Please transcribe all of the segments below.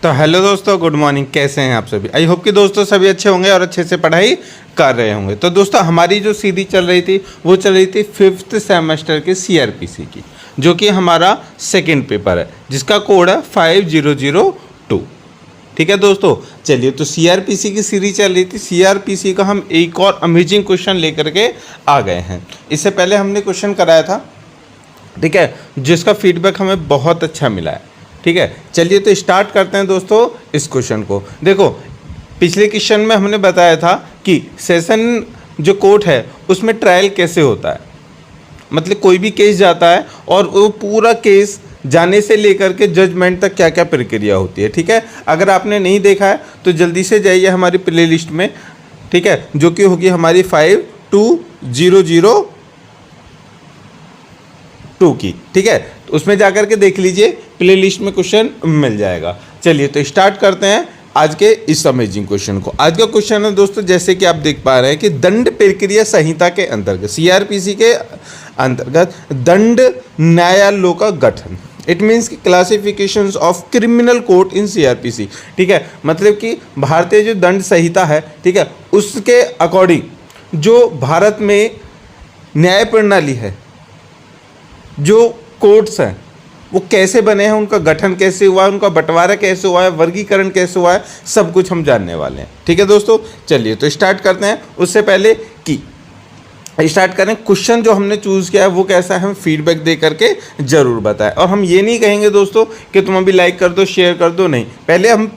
तो हेलो दोस्तों, good morning. कैसे हैं आप सभी? आई होप कि दोस्तों सभी अच्छे होंगे और अच्छे से पढ़ाई कर रहे होंगे। तो दोस्तों हमारी जो सीरीज चल रही थी वो चल रही थी 5th सेमेस्टर के सीआरपीसी की, जो कि हमारा सेकंड पेपर है जिसका कोड है 5002। ठीक है दोस्तों, चलिए तो सीआरपीसी की सीरीज चल रही थी। सीआरपीसी का हम एक और अमेजिंग क्वेश्चन लेकर के आ गए हैं। इससे पहले हमने क्वेश्चन कराया था, ठीक है, जिसका फीडबैक हमें बहुत अच्छा मिला है। ठीक है, चलिए तो स्टार्ट करते हैं दोस्तों इस क्वेश्चन को। देखो, पिछले क्वेश्चन में हमने बताया था कि सेशन जो कोर्ट है उसमें ट्रायल कैसे होता है, मतलब कोई भी केस जाता है और वो पूरा केस जाने से लेकर के जजमेंट तक क्या क्या प्रक्रिया होती है। ठीक है, अगर आपने नहीं देखा है तो जल्दी से जाइए हमारी प्ले लिस्ट में, ठीक है, जो कि होगी हमारी 5202 की। ठीक है, तो उसमें जाकर के देख लीजिए, प्ले लिस्ट में क्वेश्चन मिल जाएगा। चलिए तो स्टार्ट करते हैं आज के इस अमेजिंग क्वेश्चन को। आज का क्वेश्चन है दोस्तों, जैसे कि आप देख पा रहे हैं कि दंड प्रक्रिया संहिता के अंतर्गत, सीआरपीसी के अंतर्गत दंड न्यायालयों का गठन। इट मीन्स कि classifications of criminal court in CrPC. ठीक है, मतलब कि भारतीय जो दंड संहिता है, ठीक है, उसके अकॉर्डिंग जो भारत में न्याय प्रणाली है, जो कोर्ट्स हैं वो कैसे बने हैं, उनका गठन कैसे हुआ है, उनका बंटवारा कैसे हुआ है, वर्गीकरण कैसे हुआ है, सब कुछ हम जानने वाले हैं। ठीक है दोस्तों, चलिए तो स्टार्ट करते हैं। उससे पहले कि स्टार्ट करें, क्वेश्चन जो हमने चूज़ किया है वो कैसा है, हम फीडबैक दे करके ज़रूर बताएं। और हम ये नहीं कहेंगे दोस्तों कि तुम अभी लाइक कर दो, शेयर कर दो, नहीं, पहले हम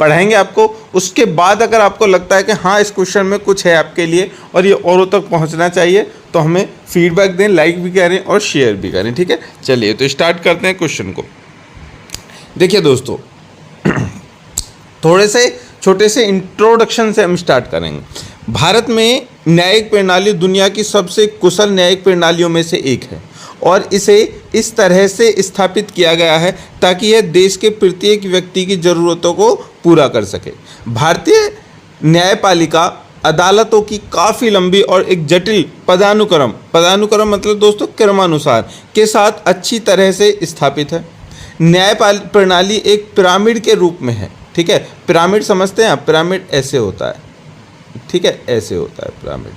पढ़ाएंगे आपको, उसके बाद अगर आपको लगता है कि हाँ इस क्वेश्चन में कुछ है आपके लिए और ये औरों तक पहुंचना चाहिए, तो हमें फीडबैक दें, लाइक भी करें और शेयर भी करें। ठीक है, चलिए तो स्टार्ट करते हैं क्वेश्चन को। देखिए दोस्तों, थोड़े से छोटे से इंट्रोडक्शन से हम स्टार्ट करेंगे। भारत में न्यायिक प्रणाली दुनिया की सबसे कुशल न्यायिक प्रणालियों में से एक है और इसे इस तरह से स्थापित किया गया है ताकि यह देश के प्रत्येक व्यक्ति की ज़रूरतों को पूरा कर सके। भारतीय न्यायपालिका अदालतों की काफ़ी लंबी और एक जटिल पदानुक्रम मतलब दोस्तों क्रमानुसार के साथ अच्छी तरह से स्थापित है। न्याय प्रणाली एक पिरामिड के रूप में है। ठीक है, पिरामिड समझते हैं आप? पिरामिड ऐसे होता है, ठीक है, ऐसे होता है पिरामिड,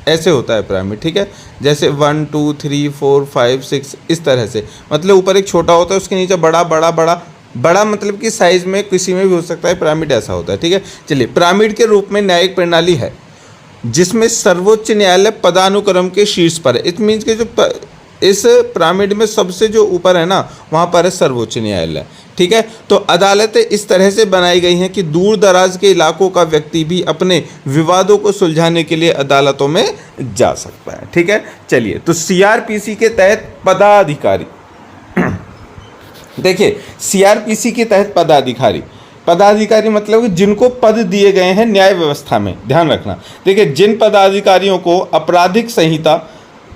ऐसे होता है पिरामिड। ठीक है, जैसे 1 2 3 4 5 6 इस तरह से, मतलब ऊपर एक छोटा होता है, उसके नीचे बड़ा बड़ा बड़ा बड़ा, मतलब कि साइज में किसी में भी हो सकता है, पिरामिड ऐसा होता है। ठीक है, चलिए, पिरामिड के रूप में न्यायिक प्रणाली है जिसमें सर्वोच्च न्यायालय पदानुक्रम के शीर्ष पर है। इट मीन्स कि जो इस पिरामिड में सबसे जो ऊपर है ना, वहाँ पर है सर्वोच्च न्यायालय। ठीक है, तो अदालतें इस तरह से बनाई गई हैं कि दूर दराज के इलाकों का व्यक्ति भी अपने विवादों को सुलझाने के लिए अदालतों में जा सकता है। ठीक है, चलिए तो सीआरपीसी के तहत पदाधिकारी देखिए, सीआरपीसी के तहत पदाधिकारी मतलब कि जिनको पद दिए गए हैं न्याय व्यवस्था में, ध्यान रखना। देखिए, जिन पदाधिकारियों को आपराधिक संहिता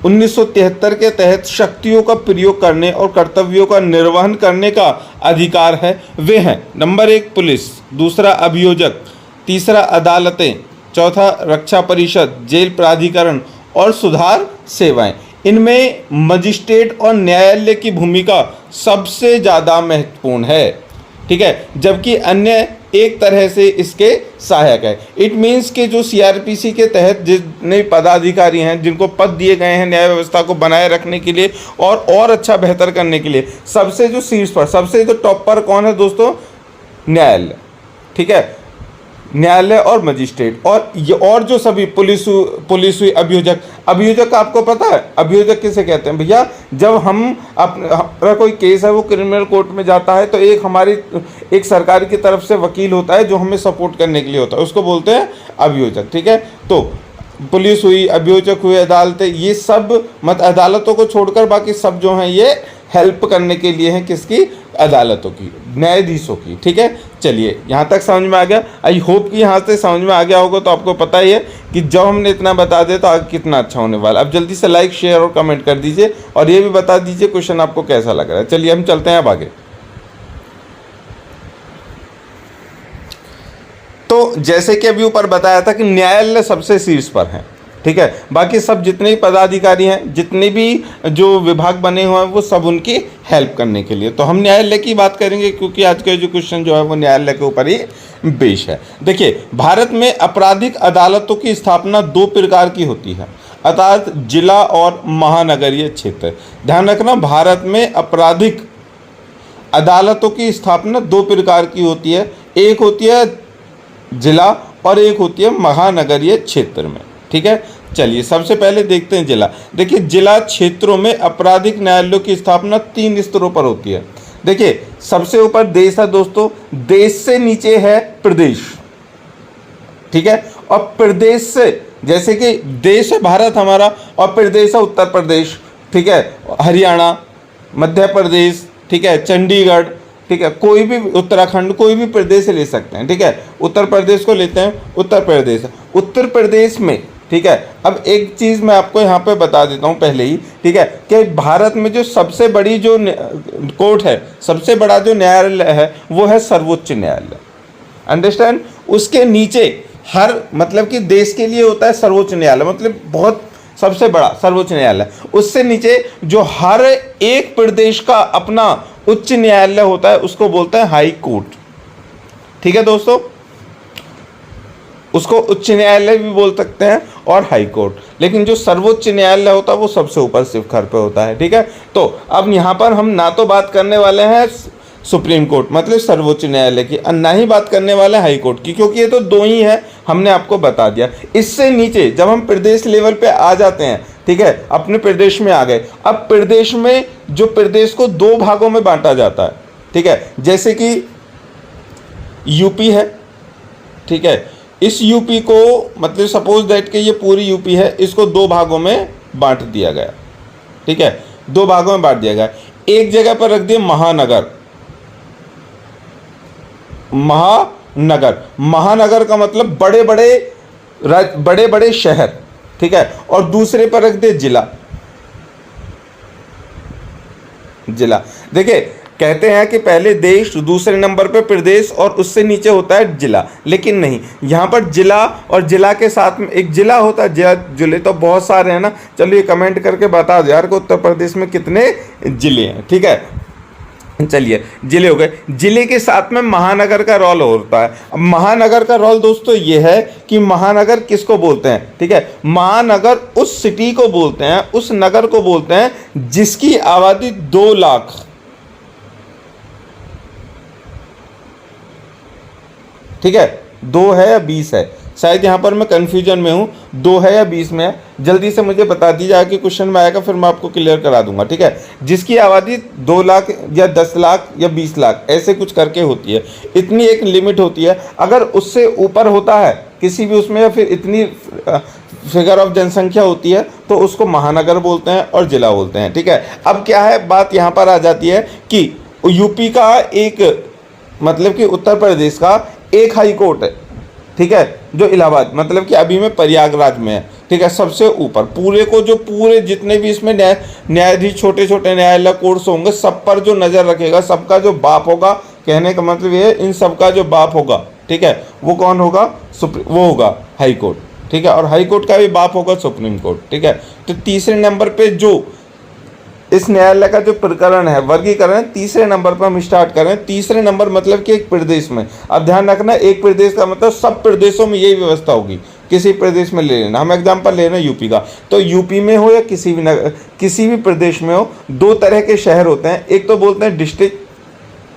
1973 के तहत शक्तियों का प्रयोग करने और कर्तव्यों का निर्वहन करने का अधिकार है, वे हैं नंबर 1 पुलिस, दूसरा अभियोजक, तीसरा अदालतें, चौथा रक्षा परिषद, जेल प्राधिकरण और सुधार सेवाएं। इनमें मजिस्ट्रेट और न्यायालय की भूमिका सबसे ज़्यादा महत्वपूर्ण है। ठीक है, जबकि अन्य एक तरह से इसके सहायक है। इट मीन्स के जो सीआरपीसी के तहत जितने पदाधिकारी हैं, जिनको पद दिए गए हैं न्याय व्यवस्था को बनाए रखने के लिए और अच्छा बेहतर करने के लिए, सबसे जो शीर्ष पर, सबसे जो टॉप पर कौन है दोस्तों? न्यायालय। ठीक है, न्यायालय और मजिस्ट्रेट और जो सभी पुलिस हुई, अभियोजक आपको पता है अभियोजक किसे कहते हैं भैया? जब हम अपना कोई केस है वो क्रिमिनल कोर्ट में जाता है तो एक सरकार की तरफ से वकील होता है जो हमें सपोर्ट करने के लिए होता है, उसको बोलते हैं अभियोजक। ठीक है, तो पुलिस हुई, अभियोजक हुए, अदालतें, ये सब अदालतों को छोड़कर बाकी सब जो हैं ये हेल्प करने के लिए हैं, किसकी? अदालतों की, न्यायाधीशों की। ठीक है, चलिए यहाँ तक समझ में आ गया। आई होप कि यहाँ से समझ में आ गया होगा। तो आपको पता ही है कि जब हमने इतना बता दिया तो आगे कितना अच्छा होने वाला। अब जल्दी से लाइक, शेयर और कमेंट कर दीजिए और ये भी बता दीजिए क्वेश्चन आपको कैसा लग रहा है। चलिए हम चलते हैं अब आगे। तो जैसे कि अभी ऊपर बताया था कि न्यायालय सबसे शीर्ष पर है, ठीक है। बाकी सब जितने भी पदाधिकारी हैं, जितने भी जो विभाग बने हुए हैं, वो सब उनकी हेल्प करने के लिए। तो हम न्यायालय की बात करेंगे क्योंकि आज का एजुकेशन जो है वो न्यायालय के ऊपर ही बेस है। देखिए, भारत में आपराधिक अदालतों की स्थापना 2 प्रकार की होती है, अर्थात जिला और महानगरीय क्षेत्र। ध्यान रखना, भारत में आपराधिक अदालतों की स्थापना 2 प्रकार की होती है, एक होती है जिला और एक होती है महानगरीय क्षेत्र में, ठीक है। चलिए सबसे पहले देखते हैं जिला। देखिए, जिला क्षेत्रों में आपराधिक न्यायालयों की स्थापना 3 स्तरों पर होती है। देखिए, सबसे ऊपर देश है दोस्तों, देश से नीचे है प्रदेश, ठीक है। और प्रदेश से, जैसे कि देश है भारत हमारा और प्रदेश है उत्तर प्रदेश, ठीक है, हरियाणा, मध्य प्रदेश, ठीक है, चंडीगढ़, ठीक है, कोई भी, उत्तराखंड, कोई भी प्रदेश ले सकते हैं, ठीक है। उत्तर प्रदेश को लेते हैं, उत्तर प्रदेश, उत्तर प्रदेश में, ठीक है। अब एक चीज़ मैं आपको यहाँ पे बता देता हूँ पहले ही, ठीक है, कि भारत में जो सबसे बड़ी जो कोर्ट है, सबसे बड़ा जो न्यायालय है वो है सर्वोच्च न्यायालय, अंडरस्टैंड। उसके नीचे हर, मतलब कि देश के लिए होता है सर्वोच्च न्यायालय, मतलब बहुत सबसे बड़ा सर्वोच्च न्यायालय। उससे नीचे जो हर एक प्रदेश का अपना उच्च न्यायालय होता है उसको बोलते हैं हाई कोर्ट, ठीक है दोस्तों। उसको उच्च न्यायालय भी बोल सकते हैं और हाई कोर्ट, लेकिन जो सर्वोच्च न्यायालय होता है वो सबसे ऊपर शिखर पे होता है, ठीक है। तो अब यहाँ पर हम ना तो बात करने वाले हैं सुप्रीम कोर्ट मतलब सर्वोच्च न्यायालय की, और ना ही बात करने वाले हाई कोर्ट की, क्योंकि ये तो 2 ही है, हमने आपको बता दिया। इससे नीचे जब हम प्रदेश लेवल पे आ जाते हैं, ठीक है, अपने प्रदेश में आ गए। अब प्रदेश में जो प्रदेश को 2 भागों में बांटा जाता है, ठीक है, जैसे कि यूपी है, ठीक है। इस यूपी को, मतलब सपोज दैट कि ये पूरी यूपी है, इसको 2 भागों में बांट दिया गया, ठीक है, 2 भागों में बांट दिया गया। एक जगह पर रख दिए महानगर, महानगर का मतलब बड़े बड़े शहर, ठीक है, और दूसरे पर रख दे जिला। देखिए, कहते हैं कि पहले देश, दूसरे नंबर पे प्रदेश और उससे नीचे होता है जिला, लेकिन नहीं, यहाँ पर जिला और जिला के साथ में एक जिला होता है। जिले तो बहुत सारे हैं ना, चलिए कमेंट करके बता दो यार को उत्तर प्रदेश में कितने जिले हैं, ठीक है। चलिए, जिले हो गए, जिले के साथ में महानगर का रोल होता है। अब महानगर का रोल दोस्तों ये है कि महानगर किसको बोलते हैं, ठीक है, महानगर उस सिटी को बोलते हैं, उस नगर को बोलते हैं जिसकी आबादी 2 लाख, ठीक है, 2 है या 20 है, शायद यहाँ पर मैं कंफ्यूजन में हूँ, 2 है या 20 में है, जल्दी से मुझे बता दीजिए, कि क्वेश्चन में आएगा फिर मैं आपको क्लियर करा दूंगा, ठीक है। जिसकी आबादी 2 लाख या 10 लाख या 20 लाख ऐसे कुछ करके होती है, इतनी एक लिमिट होती है। अगर उससे ऊपर होता है किसी भी उसमें, या फिर इतनी फिगर ऑफ जनसंख्या होती है, तो उसको महानगर बोलते हैं और जिला बोलते हैं, ठीक है। अब क्या है, बात यहाँ पर आ जाती है कि यूपी का एक, मतलब कि उत्तर प्रदेश का एक हाई कोर्ट है, ठीक है, जो इलाहाबाद, मतलब कि अभी में प्रयागराज में है, ठीक है, सबसे ऊपर। पूरे को जो पूरे जितने भी इसमें न्यायाधीश, छोटे छोटे न्यायालय कोर्ट्स होंगे, सब पर जो नज़र रखेगा, सबका जो बाप होगा, कहने का मतलब ये है, इन सबका जो बाप होगा, ठीक है, वो कौन होगा, वो होगा हाई कोर्ट, ठीक है, और हाई कोर्ट का भी बाप होगा सुप्रीम कोर्ट, ठीक है। तो तीसरे नंबर पे जो इस न्यायालय का जो प्रकरण है, वर्गीकरण, तीसरे नंबर पर हम स्टार्ट कर रहे हैं। तीसरे नंबर मतलब कि एक प्रदेश में, अब ध्यान रखना, एक प्रदेश का मतलब सब प्रदेशों में यही व्यवस्था होगी, किसी प्रदेश में ले लेना। हम एग्जांपल ले रहे हैं यूपी का, तो यूपी में हो या किसी भी प्रदेश में हो, 2 तरह के शहर होते हैं, एक तो बोलते हैं डिस्ट्रिक्ट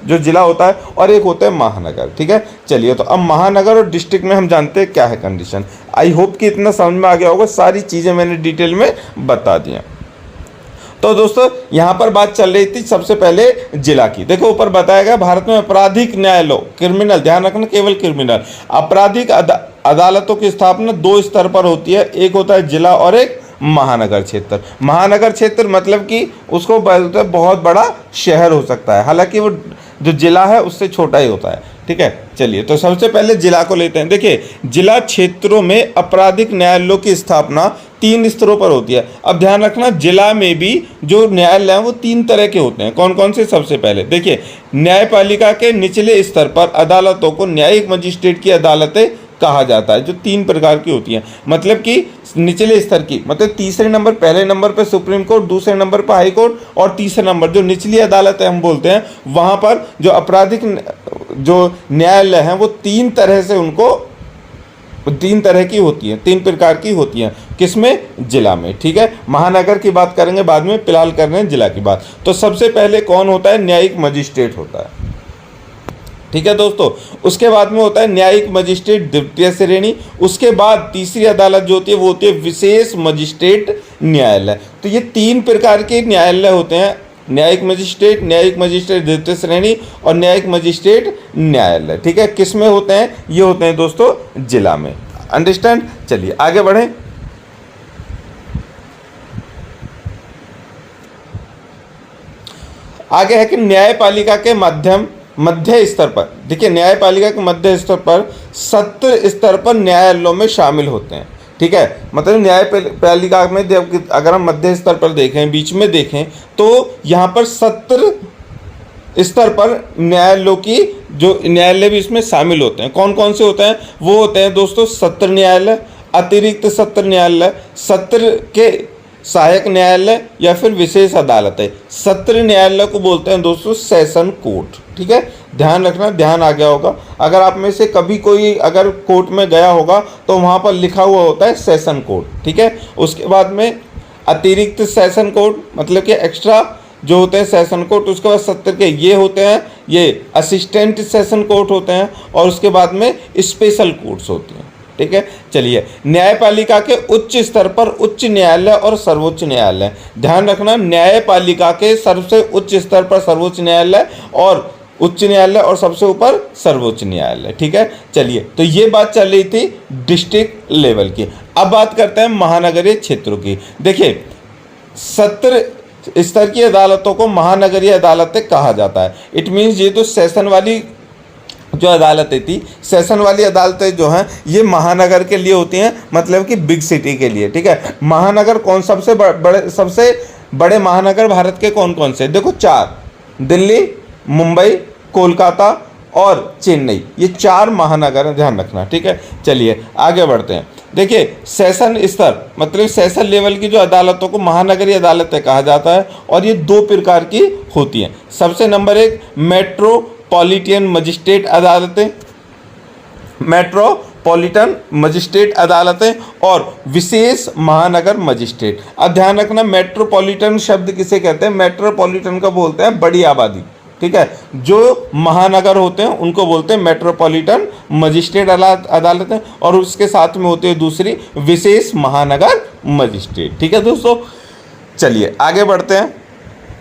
जो जिला होता है, और एक होता है महानगर, ठीक है। चलिए, तो अब महानगर और डिस्ट्रिक्ट में हम जानते हैं क्या है कंडीशन। आई होप कि इतना समझ में आ गया होगा, सारी चीज़ें मैंने डिटेल में बता दी हैं। तो दोस्तों, यहाँ पर बात चल रही थी सबसे पहले जिला की। देखो ऊपर बताया गया, भारत में आपराधिक न्यायालयों, क्रिमिनल, ध्यान रखना, केवल क्रिमिनल आपराधिक अदालतों की स्थापना 2 स्तर पर होती है, एक होता है जिला और एक महानगर क्षेत्र। महानगर क्षेत्र मतलब कि उसको बोलते हैं बहुत बड़ा शहर हो सकता है, हालांकि वो जो जिला है उससे छोटा ही होता है, ठीक है। चलिए, तो सबसे पहले जिला को लेते हैं। देखिए, जिला क्षेत्रों में आपराधिक न्यायालयों की स्थापना 3 स्तरों पर होती है। अब ध्यान रखना, जिला में भी जो न्यायालय हैं वो 3 तरह के होते हैं। कौन कौन से? सबसे पहले देखिए, न्यायपालिका के निचले स्तर पर अदालतों को न्यायिक मजिस्ट्रेट की अदालतें कहा जाता है, जो 3 प्रकार की होती हैं। मतलब कि निचले स्तर की, मतलब तीसरे नंबर, पहले नंबर पे सुप्रीम कोर्ट, दूसरे नंबर पर हाई कोर्ट और तीसरे नंबर जो निचली अदालत है हम बोलते हैं, वहाँ पर जो आपराधिक जो न्यायालय हैं वो 3 तरह से उनको 3 तरह की होती हैं, 3 प्रकार की होती हैं। किसमें? जिला में। ठीक है, महानगर की बात करेंगे बाद में, फिलहाल कर रहे हैं जिला की बात। तो सबसे पहले कौन होता है? न्यायिक मजिस्ट्रेट होता है। ठीक है दोस्तों, उसके बाद में होता है न्यायिक मजिस्ट्रेट द्वितीय श्रेणी। उसके बाद तीसरी अदालत जो होती है वो होती है विशेष मजिस्ट्रेट न्यायालय। तो ये 3 प्रकार के न्यायालय होते हैं, न्यायिक मजिस्ट्रेट द्वितीय श्रेणी और न्यायिक मजिस्ट्रेट न्यायालय। ठीक है, किस में होते हैं? ये होते हैं दोस्तों जिला में। अंडरस्टैंड? चलिए आगे बढ़ें। आगे है कि न्यायपालिका के मध्य स्तर पर, देखिए न्यायपालिका के मध्य स्तर पर सत्र स्तर पर न्यायालयों में शामिल होते हैं। ठीक है, मतलब न्यायपालिका में जब अगर हम मध्य स्तर पर देखें, बीच में देखें, तो यहाँ पर सत्र स्तर पर न्यायालयों की जो न्यायालय भी इसमें शामिल होते हैं। कौन कौन से होते हैं? वो होते हैं दोस्तों सत्र न्यायालय, अतिरिक्त सत्र न्यायालय, सत्र के सहायक न्यायालय या फिर विशेष अदालत है। सत्र न्यायालय को बोलते हैं दोस्तों सेशन कोर्ट। ठीक है, ध्यान रखना, ध्यान आ गया होगा। अगर आप में से कभी कोई अगर कोर्ट में गया होगा तो वहाँ पर लिखा हुआ होता है सेशन कोर्ट। ठीक है, उसके बाद में अतिरिक्त सेशन कोर्ट, मतलब कि एक्स्ट्रा जो होते हैं सेशन कोर्ट। उसके बाद सत्र के ये होते हैं, ये असिस्टेंट सेशन कोर्ट होते हैं और उसके बाद में स्पेशल कोर्ट्स होती हैं। ठीक है, चलिए न्यायपालिका के उच्च स्तर पर उच्च न्यायालय और सर्वोच्च न्यायालय। ध्यान रखना, न्यायपालिका के सबसे उच्च स्तर पर सर्वोच्च न्यायालय और उच्च न्यायालय और सबसे ऊपर सर्वोच्च न्यायालय। ठीक है, चलिए तो ये बात चल रही थी डिस्ट्रिक्ट लेवल की। अब बात करते हैं महानगरीय क्षेत्रों की। देखिए सत्र स्तर की अदालतों को महानगरीय अदालतें कहा जाता है। इट मीन्स ये तो सेशन वाली जो अदालतें थी, सेशन वाली अदालतें जो हैं ये महानगर के लिए होती हैं, मतलब कि बिग सिटी के लिए। ठीक है, महानगर कौन सबसे बड़े महानगर भारत के कौन कौन से? देखो 4, दिल्ली, मुंबई, कोलकाता और चेन्नई, ये 4 महानगर हैं, ध्यान रखना। ठीक है, चलिए आगे बढ़ते हैं। देखिए सेशन स्तर मतलब सेशन लेवल की जो अदालतों को महानगरीय अदालतें कहा जाता है और ये 2 प्रकार की होती हैं। सबसे नंबर 1 मेट्रोपॉलिटन मजिस्ट्रेट अदालतें, मेट्रोपॉलिटन मजिस्ट्रेट अदालतें और विशेष महानगर मजिस्ट्रेट। अब ध्यान रखना, मेट्रोपॉलिटन शब्द किसे कहते हैं? मेट्रोपॉलिटन का बोलते हैं बड़ी आबादी। ठीक है, जो महानगर होते हैं उनको बोलते हैं मेट्रोपॉलिटन मजिस्ट्रेट अदालतें और उसके साथ में होते हैं दूसरी विशेष महानगर मजिस्ट्रेट। ठीक है दोस्तों, चलिए आगे बढ़ते हैं।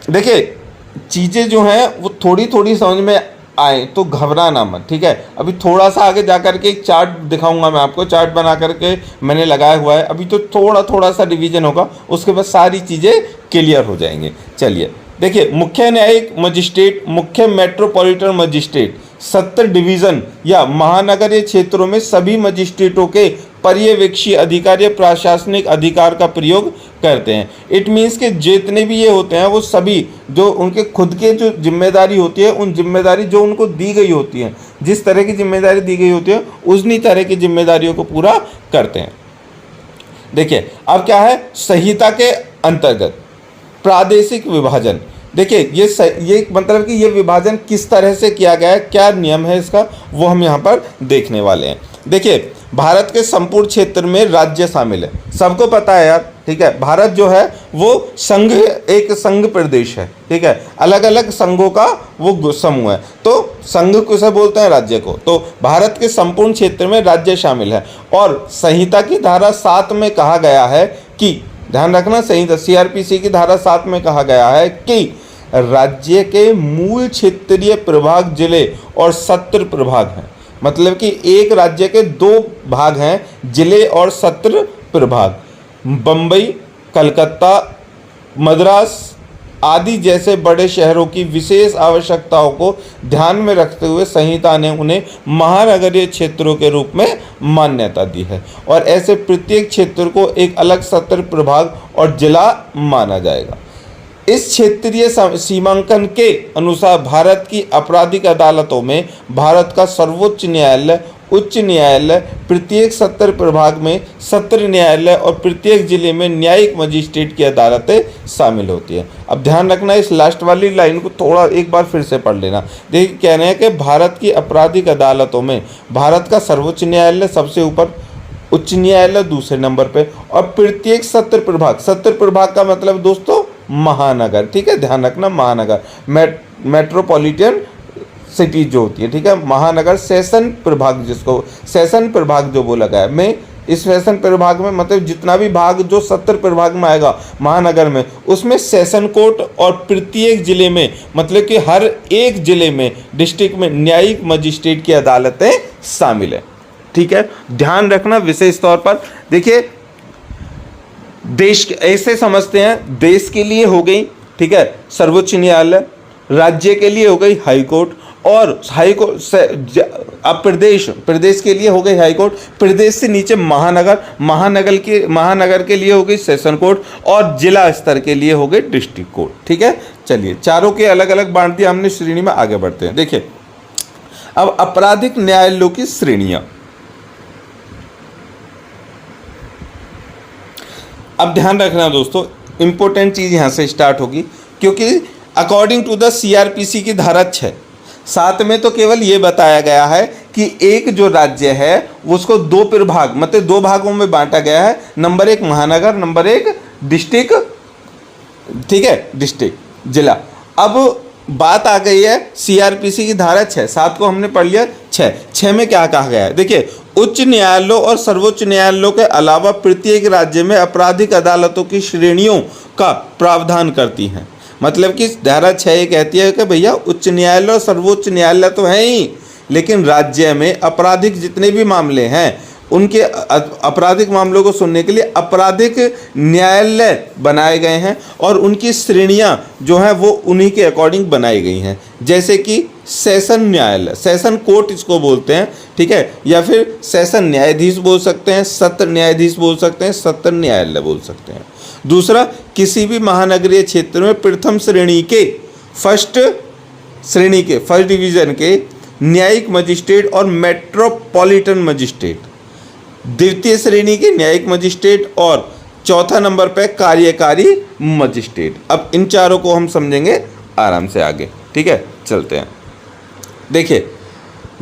देखिए चीज़ें जो हैं वो थोड़ी थोड़ी समझ में आए तो घबराना मत। ठीक है, अभी थोड़ा सा आगे जा कर के एक चार्ट दिखाऊंगा मैं आपको, चार्ट बना करके मैंने लगाया हुआ है। अभी तो थोड़ा सा रिवीजन होगा, उसके बाद सारी चीज़ें क्लियर हो जाएंगी। चलिए देखिए, मुख्य न्यायिक मजिस्ट्रेट, मुख्य मेट्रोपॉलिटन मजिस्ट्रेट सत्र डिवीज़न या महानगरीय क्षेत्रों में सभी मजिस्ट्रेटों के पर्यवेक्षी अधिकारी प्रशासनिक अधिकार का प्रयोग करते हैं। इट मीन्स कि जितने भी ये होते हैं वो सभी जो उनके खुद के जो जिम्मेदारी होती है, उन जिम्मेदारी जो उनको दी गई होती है, जिस तरह की जिम्मेदारी दी गई होती है उसी तरह की जिम्मेदारियों को पूरा करते हैं। देखिए अब क्या है, संहिता के अंतर्गत प्रादेशिक विभाजन। देखिए ये मतलब कि ये विभाजन किस तरह से किया गया है, क्या नियम है इसका, वो हम यहाँ पर देखने वाले हैं। देखिए भारत के संपूर्ण क्षेत्र में राज्य शामिल है, सबको पता है यार। ठीक है, भारत जो है वो एक संघ प्रदेश है। ठीक है, अलग अलग संघों का वो समूह है, तो संघ किसे बोलते हैं? राज्य को। तो भारत के संपूर्ण क्षेत्र में राज्य शामिल है और संहिता की धारा 7 में कहा गया है कि, ध्यान रखना, संहिता सीआरपीसी की धारा 7 में कहा गया है कि राज्य के मूल क्षेत्रीय प्रभाग जिले और सत्र प्रभाग हैं। मतलब कि एक राज्य के 2 भाग हैं, जिले और सत्र प्रभाग। बम्बई, कलकत्ता, मद्रास आदि जैसे बड़े शहरों की विशेष आवश्यकताओं को ध्यान में रखते हुए संहिता ने उन्हें महानगरीय क्षेत्रों के रूप में मान्यता दी है और ऐसे प्रत्येक क्षेत्र को एक अलग सत्र प्रभाग और जिला माना जाएगा। इस क्षेत्रीय सीमांकन के अनुसार भारत की आपराधिक अदालतों में भारत का सर्वोच्च न्यायालय उच्च न्यायालय, प्रत्येक सत्र प्रभाग में सत्र न्यायालय और प्रत्येक जिले में न्यायिक मजिस्ट्रेट की अदालतें शामिल होती है। अब ध्यान रखना, इस लास्ट वाली लाइन को थोड़ा एक बार फिर से पढ़ लेना। देखिए कह रहे हैं कि भारत की आपराधिक अदालतों में भारत का सर्वोच्च न्यायालय सबसे ऊपर, उच्च न्यायालय दूसरे नंबर पे, और प्रत्येक सत्र प्रभाग का मतलब दोस्तों महानगर, ठीक है, ध्यान रखना महानगर, मेट्रोपॉलिटन सिटी जो होती है, ठीक है, महानगर सेशन प्रभाग, जिसको सेशन प्रभाग जो बोला गया है, मैं इस सेशन प्रभाग में मतलब जितना भी भाग जो सत्र प्रभाग में आएगा महानगर में, उसमें सेशन कोर्ट और प्रत्येक जिले में मतलब कि हर एक जिले में डिस्ट्रिक्ट में न्यायिक मजिस्ट्रेट की अदालतें शामिल है, ठीक है, ध्यान रखना विशेष तौर पर। देखिए देश ऐसे समझते हैं, देश के लिए हो गई, ठीक है, सर्वोच्च न्यायालय, राज्य के लिए हो गई हाई कोर्ट, और हाई कोर्ट अब प्रदेश के लिए हो गई हाई कोर्ट, प्रदेश से नीचे महानगर के लिए हो गई सेशन कोर्ट, और जिला स्तर के लिए हो गई डिस्ट्रिक्ट कोर्ट, ठीक है। चलिए चारों के अलग अलग बांट दिया हमने श्रेणी में, आगे बढ़ते हैं। देखिए अब आपराधिक न्यायालयों की श्रेणियां, अब ध्यान रखना दोस्तों, इंपॉर्टेंट चीज यहां से स्टार्ट होगी, क्योंकि अकॉर्डिंग टू द सीआरपीसी की धारा 6 7 में तो केवल ये बताया गया है कि एक जो राज्य है उसको दो प्रभाग मतलब 2 भागों में बांटा गया है, नंबर 1 महानगर, नंबर 1 डिस्ट्रिक्ट, ठीक है, डिस्ट्रिक्ट जिला। अब बात आ गई है सीआरपीसी की धारा 6, 7 को हमने पढ़ लिया, 6 में क्या कहा गया है। देखिए उच्च न्यायालयों और सर्वोच्च न्यायालयों के अलावा प्रत्येक राज्य में आपराधिक अदालतों की श्रेणियों का प्रावधान करती हैं। मतलब कि धारा 6 ये कहती है कि भैया उच्च न्यायालय और सर्वोच्च न्यायालय तो है ही, लेकिन राज्य में आपराधिक जितने भी मामले हैं उनके आपराधिक मामलों को सुनने के लिए आपराधिक न्यायालय बनाए गए हैं, और उनकी श्रेणियां जो हैं वो उन्हीं के अकॉर्डिंग बनाई गई हैं। जैसे कि सेशन न्यायालय, सेशन कोर्ट इसको बोलते हैं, ठीक है, या फिर सेशन न्यायाधीश बोल सकते हैं, सत्र न्यायाधीश बोल सकते हैं, सत्र न्यायालय बोल सकते हैं। दूसरा, किसी भी महानगरीय क्षेत्र में प्रथम श्रेणी के फर्स्ट डिवीजन के न्यायिक मजिस्ट्रेट और मेट्रोपॉलिटन मजिस्ट्रेट, द्वितीय श्रेणी के न्यायिक मजिस्ट्रेट, और चौथा नंबर पे कार्यकारी मजिस्ट्रेट। अब इन चारों को हम समझेंगे आराम से आगे, ठीक है, चलते हैं। देखिए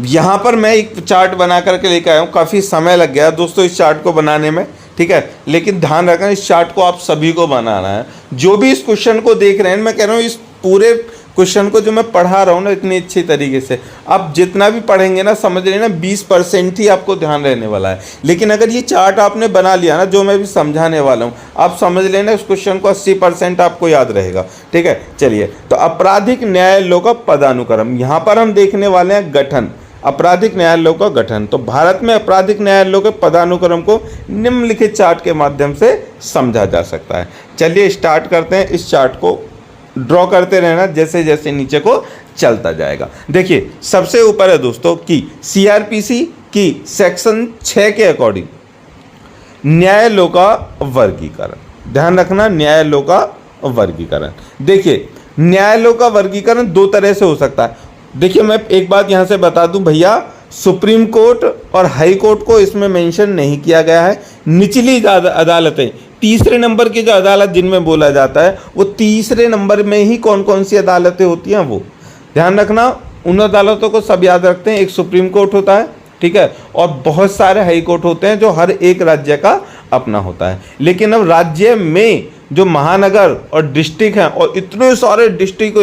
यहाँ पर मैं एक चार्ट बना करके लेकर आया हूँ, काफ़ी समय लग गया दोस्तों इस चार्ट को बनाने में, ठीक है, लेकिन ध्यान रखना इस चार्ट को आप सभी को बनाना है। जो भी इस क्वेश्चन को देख रहे हैं, मैं कह रहा हूँ इस पूरे क्वेश्चन को जो मैं पढ़ा रहा हूँ ना इतनी अच्छी तरीके से, आप जितना भी पढ़ेंगे ना समझ लेना 20% ही आपको ध्यान रहने वाला है। लेकिन अगर ये चार्ट आपने बना लिया ना, जो मैं भी समझाने वाला हूँ, आप समझ लेना उस क्वेश्चन को 80% आपको याद रहेगा, ठीक है। चलिए, तो आपराधिक न्यायालयों का पदानुक्रम, यहाँ पर हम देखने वाले हैं गठन, आपराधिक न्यायालयों का गठन। तो भारत में आपराधिक न्यायालयों के पदानुक्रम को निम्नलिखित चार्ट के माध्यम से समझा जा सकता है। चलिए स्टार्ट करते हैं, इस चार्ट को ड्रॉ करते रहना जैसे जैसे नीचे को चलता जाएगा। देखिए सबसे ऊपर है दोस्तों कि सीआरपीसी की सेक्शन 6 के अकॉर्डिंग न्यायालयों का वर्गीकरण, ध्यान रखना न्यायालयों का वर्गीकरण। देखिए न्यायालयों का वर्गीकरण 2 तरह से हो सकता है। देखिए मैं एक बात यहाँ से बता दूं भैया, सुप्रीम कोर्ट और हाई कोर्ट को इसमें मेंशन नहीं किया गया है। निचली अदालतें, तीसरे नंबर की जो अदालत जिनमें बोला जाता है वो तीसरे नंबर में ही कौन कौन सी अदालतें होती हैं वो ध्यान रखना। उन अदालतों को सब याद रखते हैं, एक सुप्रीम कोर्ट होता है, ठीक है, और बहुत सारे हाई कोर्ट होते हैं जो हर एक राज्य का अपना होता है। लेकिन अब राज्य में जो महानगर और डिस्ट्रिक्ट हैं, और इतने सारे डिस्ट्रिक्ट,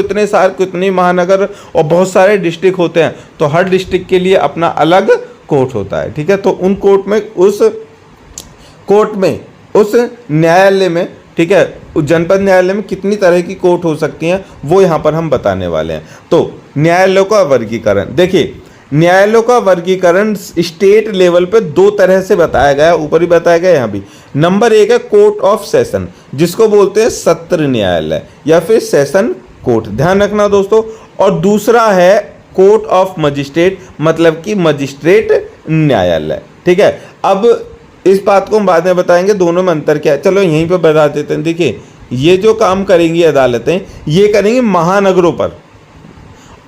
इतने महानगर और बहुत सारे डिस्ट्रिक्ट होते हैं, तो हर डिस्ट्रिक्ट के लिए अपना अलग कोर्ट होता है, ठीक है। तो उन उस न्यायालय में, ठीक है, उस जनपद न्यायालय में कितनी तरह की कोर्ट हो सकती हैं वो यहाँ पर हम बताने वाले हैं। तो न्यायालयों का वर्गीकरण, देखिए न्यायालयों का वर्गीकरण स्टेट लेवल पे 2 तरह से बताया गया है, ऊपर ही बताया गया यहाँ भी। नंबर 1 है कोर्ट ऑफ सेशन, जिसको बोलते हैं सत्र न्यायालय या फिर सेशन कोर्ट, ध्यान रखना दोस्तों। और दूसरा है कोर्ट ऑफ मजिस्ट्रेट, मतलब कि मजिस्ट्रेट न्यायालय, ठीक है। अब इस बात को हम बाद में बताएंगे दोनों में अंतर क्या है, चलो यहीं पे बता देते हैं। देखिए ये जो काम करेंगी अदालतें, ये करेंगी महानगरों पर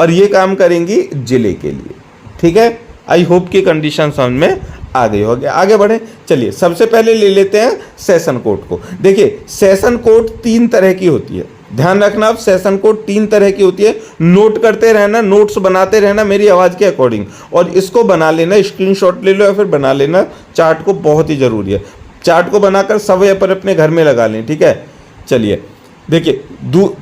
और ये काम करेंगी जिले के लिए, ठीक है। आई होप की कंडीशन समझ में आ गई होगी। आगे बढ़े, चलिए सबसे पहले ले लेते हैं सेशन कोर्ट को। देखिए सेशन कोर्ट 3 तरह की होती है, ध्यान रखना आप, सेशन कोड 3 तरह की होती है। नोट करते रहना, नोट्स बनाते रहना मेरी आवाज़ के अकॉर्डिंग, और इसको बना लेना, स्क्रीनशॉट ले लो या फिर बना लेना चार्ट को, बहुत ही ज़रूरी है। चार्ट को बनाकर सब पर अपने घर में लगा लें, ठीक है। चलिए देखिए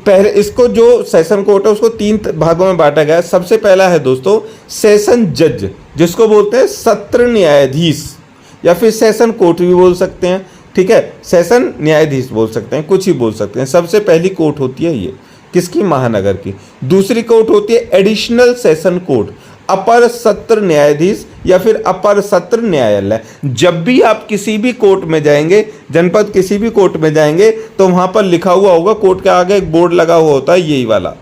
पहले इसको जो सेशन कोर्ट है उसको 3 भागों में बांटा गया है। सबसे पहला है दोस्तों सेशन जज, जिसको बोलते हैं सत्र न्यायाधीश या फिर सेशन कोर्ट भी बोल सकते हैं, ठीक है। सेशन न्यायाधीश बोल सकते हैं, कुछ ही बोल सकते हैं। सबसे पहली कोर्ट होती है ये किसकी, महानगर की। दूसरी कोर्ट होती है एडिशनल सेशन कोर्ट, अपर सत्र न्यायाधीश या फिर अपर सत्र न्यायालय। जब भी आप किसी भी कोर्ट में जाएंगे, जनपद किसी भी कोर्ट में जाएंगे, तो वहाँ पर लिखा हुआ होगा, कोर्ट के आगे एक बोर्ड लगा हुआ होता है यही वाला,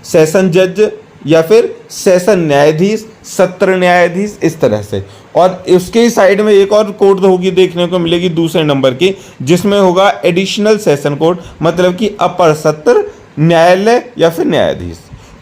सेशन जज या फिर सेशन न्यायाधीश, सत्र न्यायाधीश, इस तरह से। और उसके ही साइड में एक और कोर्ट होगी देखने को मिलेगी दूसरे नंबर की, जिसमें होगा एडिशनल सेशन कोर्ट, मतलब कि अपर सत्र न्यायालय या फिर न्यायाधीश।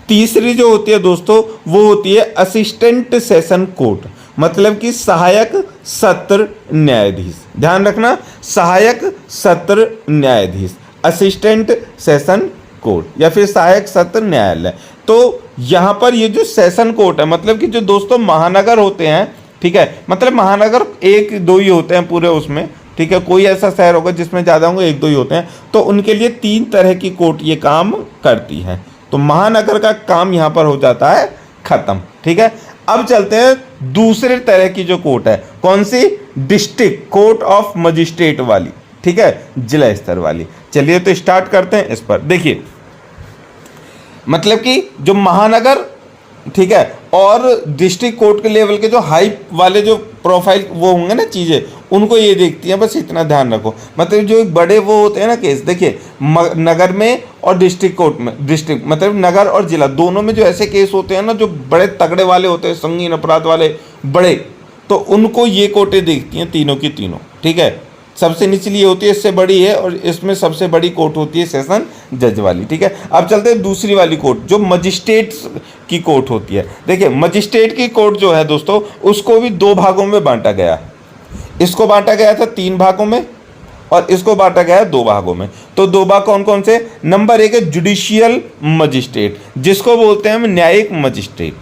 तीसरी जो होती है दोस्तों वो होती है असिस्टेंट सेशन कोर्ट, मतलब कि सहायक सत्र न्यायाधीश। ध्यान रखना, सहायक सत्र न्यायाधीश, असिस्टेंट सेशन कोर्ट या फिर सहायक सत्र न्यायालय। तो यहाँ पर ये जो सेशन कोर्ट है, मतलब कि जो दोस्तों महानगर होते हैं, ठीक है, मतलब महानगर 1-2 ही होते हैं पूरे उसमें, ठीक है। कोई ऐसा शहर होगा जिसमें ज़्यादा होंगे, 1-2 ही होते हैं, तो उनके लिए 3 तरह की कोर्ट ये काम करती है। तो महानगर का काम यहाँ पर हो जाता है खत्म, ठीक है। अब चलते हैं दूसरे तरह की जो कोर्ट है, कौन सी, डिस्ट्रिक्ट कोर्ट ऑफ मजिस्ट्रेट वाली, ठीक है, जिला स्तर वाली। चलिए तो स्टार्ट करते हैं इस पर। देखिए मतलब कि जो महानगर, ठीक है, और डिस्ट्रिक्ट कोर्ट के लेवल के जो हाई वाले जो प्रोफाइल वो होंगे ना चीज़ें, उनको ये देखती हैं, बस इतना ध्यान रखो। मतलब जो बड़े वो होते हैं ना केस, देखिए नगर में और डिस्ट्रिक्ट कोर्ट में, डिस्ट्रिक्ट मतलब नगर और जिला दोनों में जो ऐसे केस होते हैं ना जो बड़े तगड़े वाले होते हैं, संगीन अपराध वाले बड़े, तो उनको ये कोर्टें देखती हैं तीनों की तीनों, ठीक है। सबसे निचली होती है, इससे बड़ी है, और इसमें सबसे बड़ी कोर्ट होती है सेशन जज वाली, ठीक है। अब चलते हैं दूसरी वाली कोर्ट जो मजिस्ट्रेट की कोर्ट होती है। देखिए मजिस्ट्रेट की कोर्ट जो है दोस्तों उसको भी 2 भागों में बांटा गया है। इसको बांटा गया था 3 भागों में और इसको बांटा गया है 2 भागों में। तो 2 भाग कौन कौन से, नंबर 1 है जुडिशियल मजिस्ट्रेट, जिसको बोलते हैं हम न्यायिक मजिस्ट्रेट,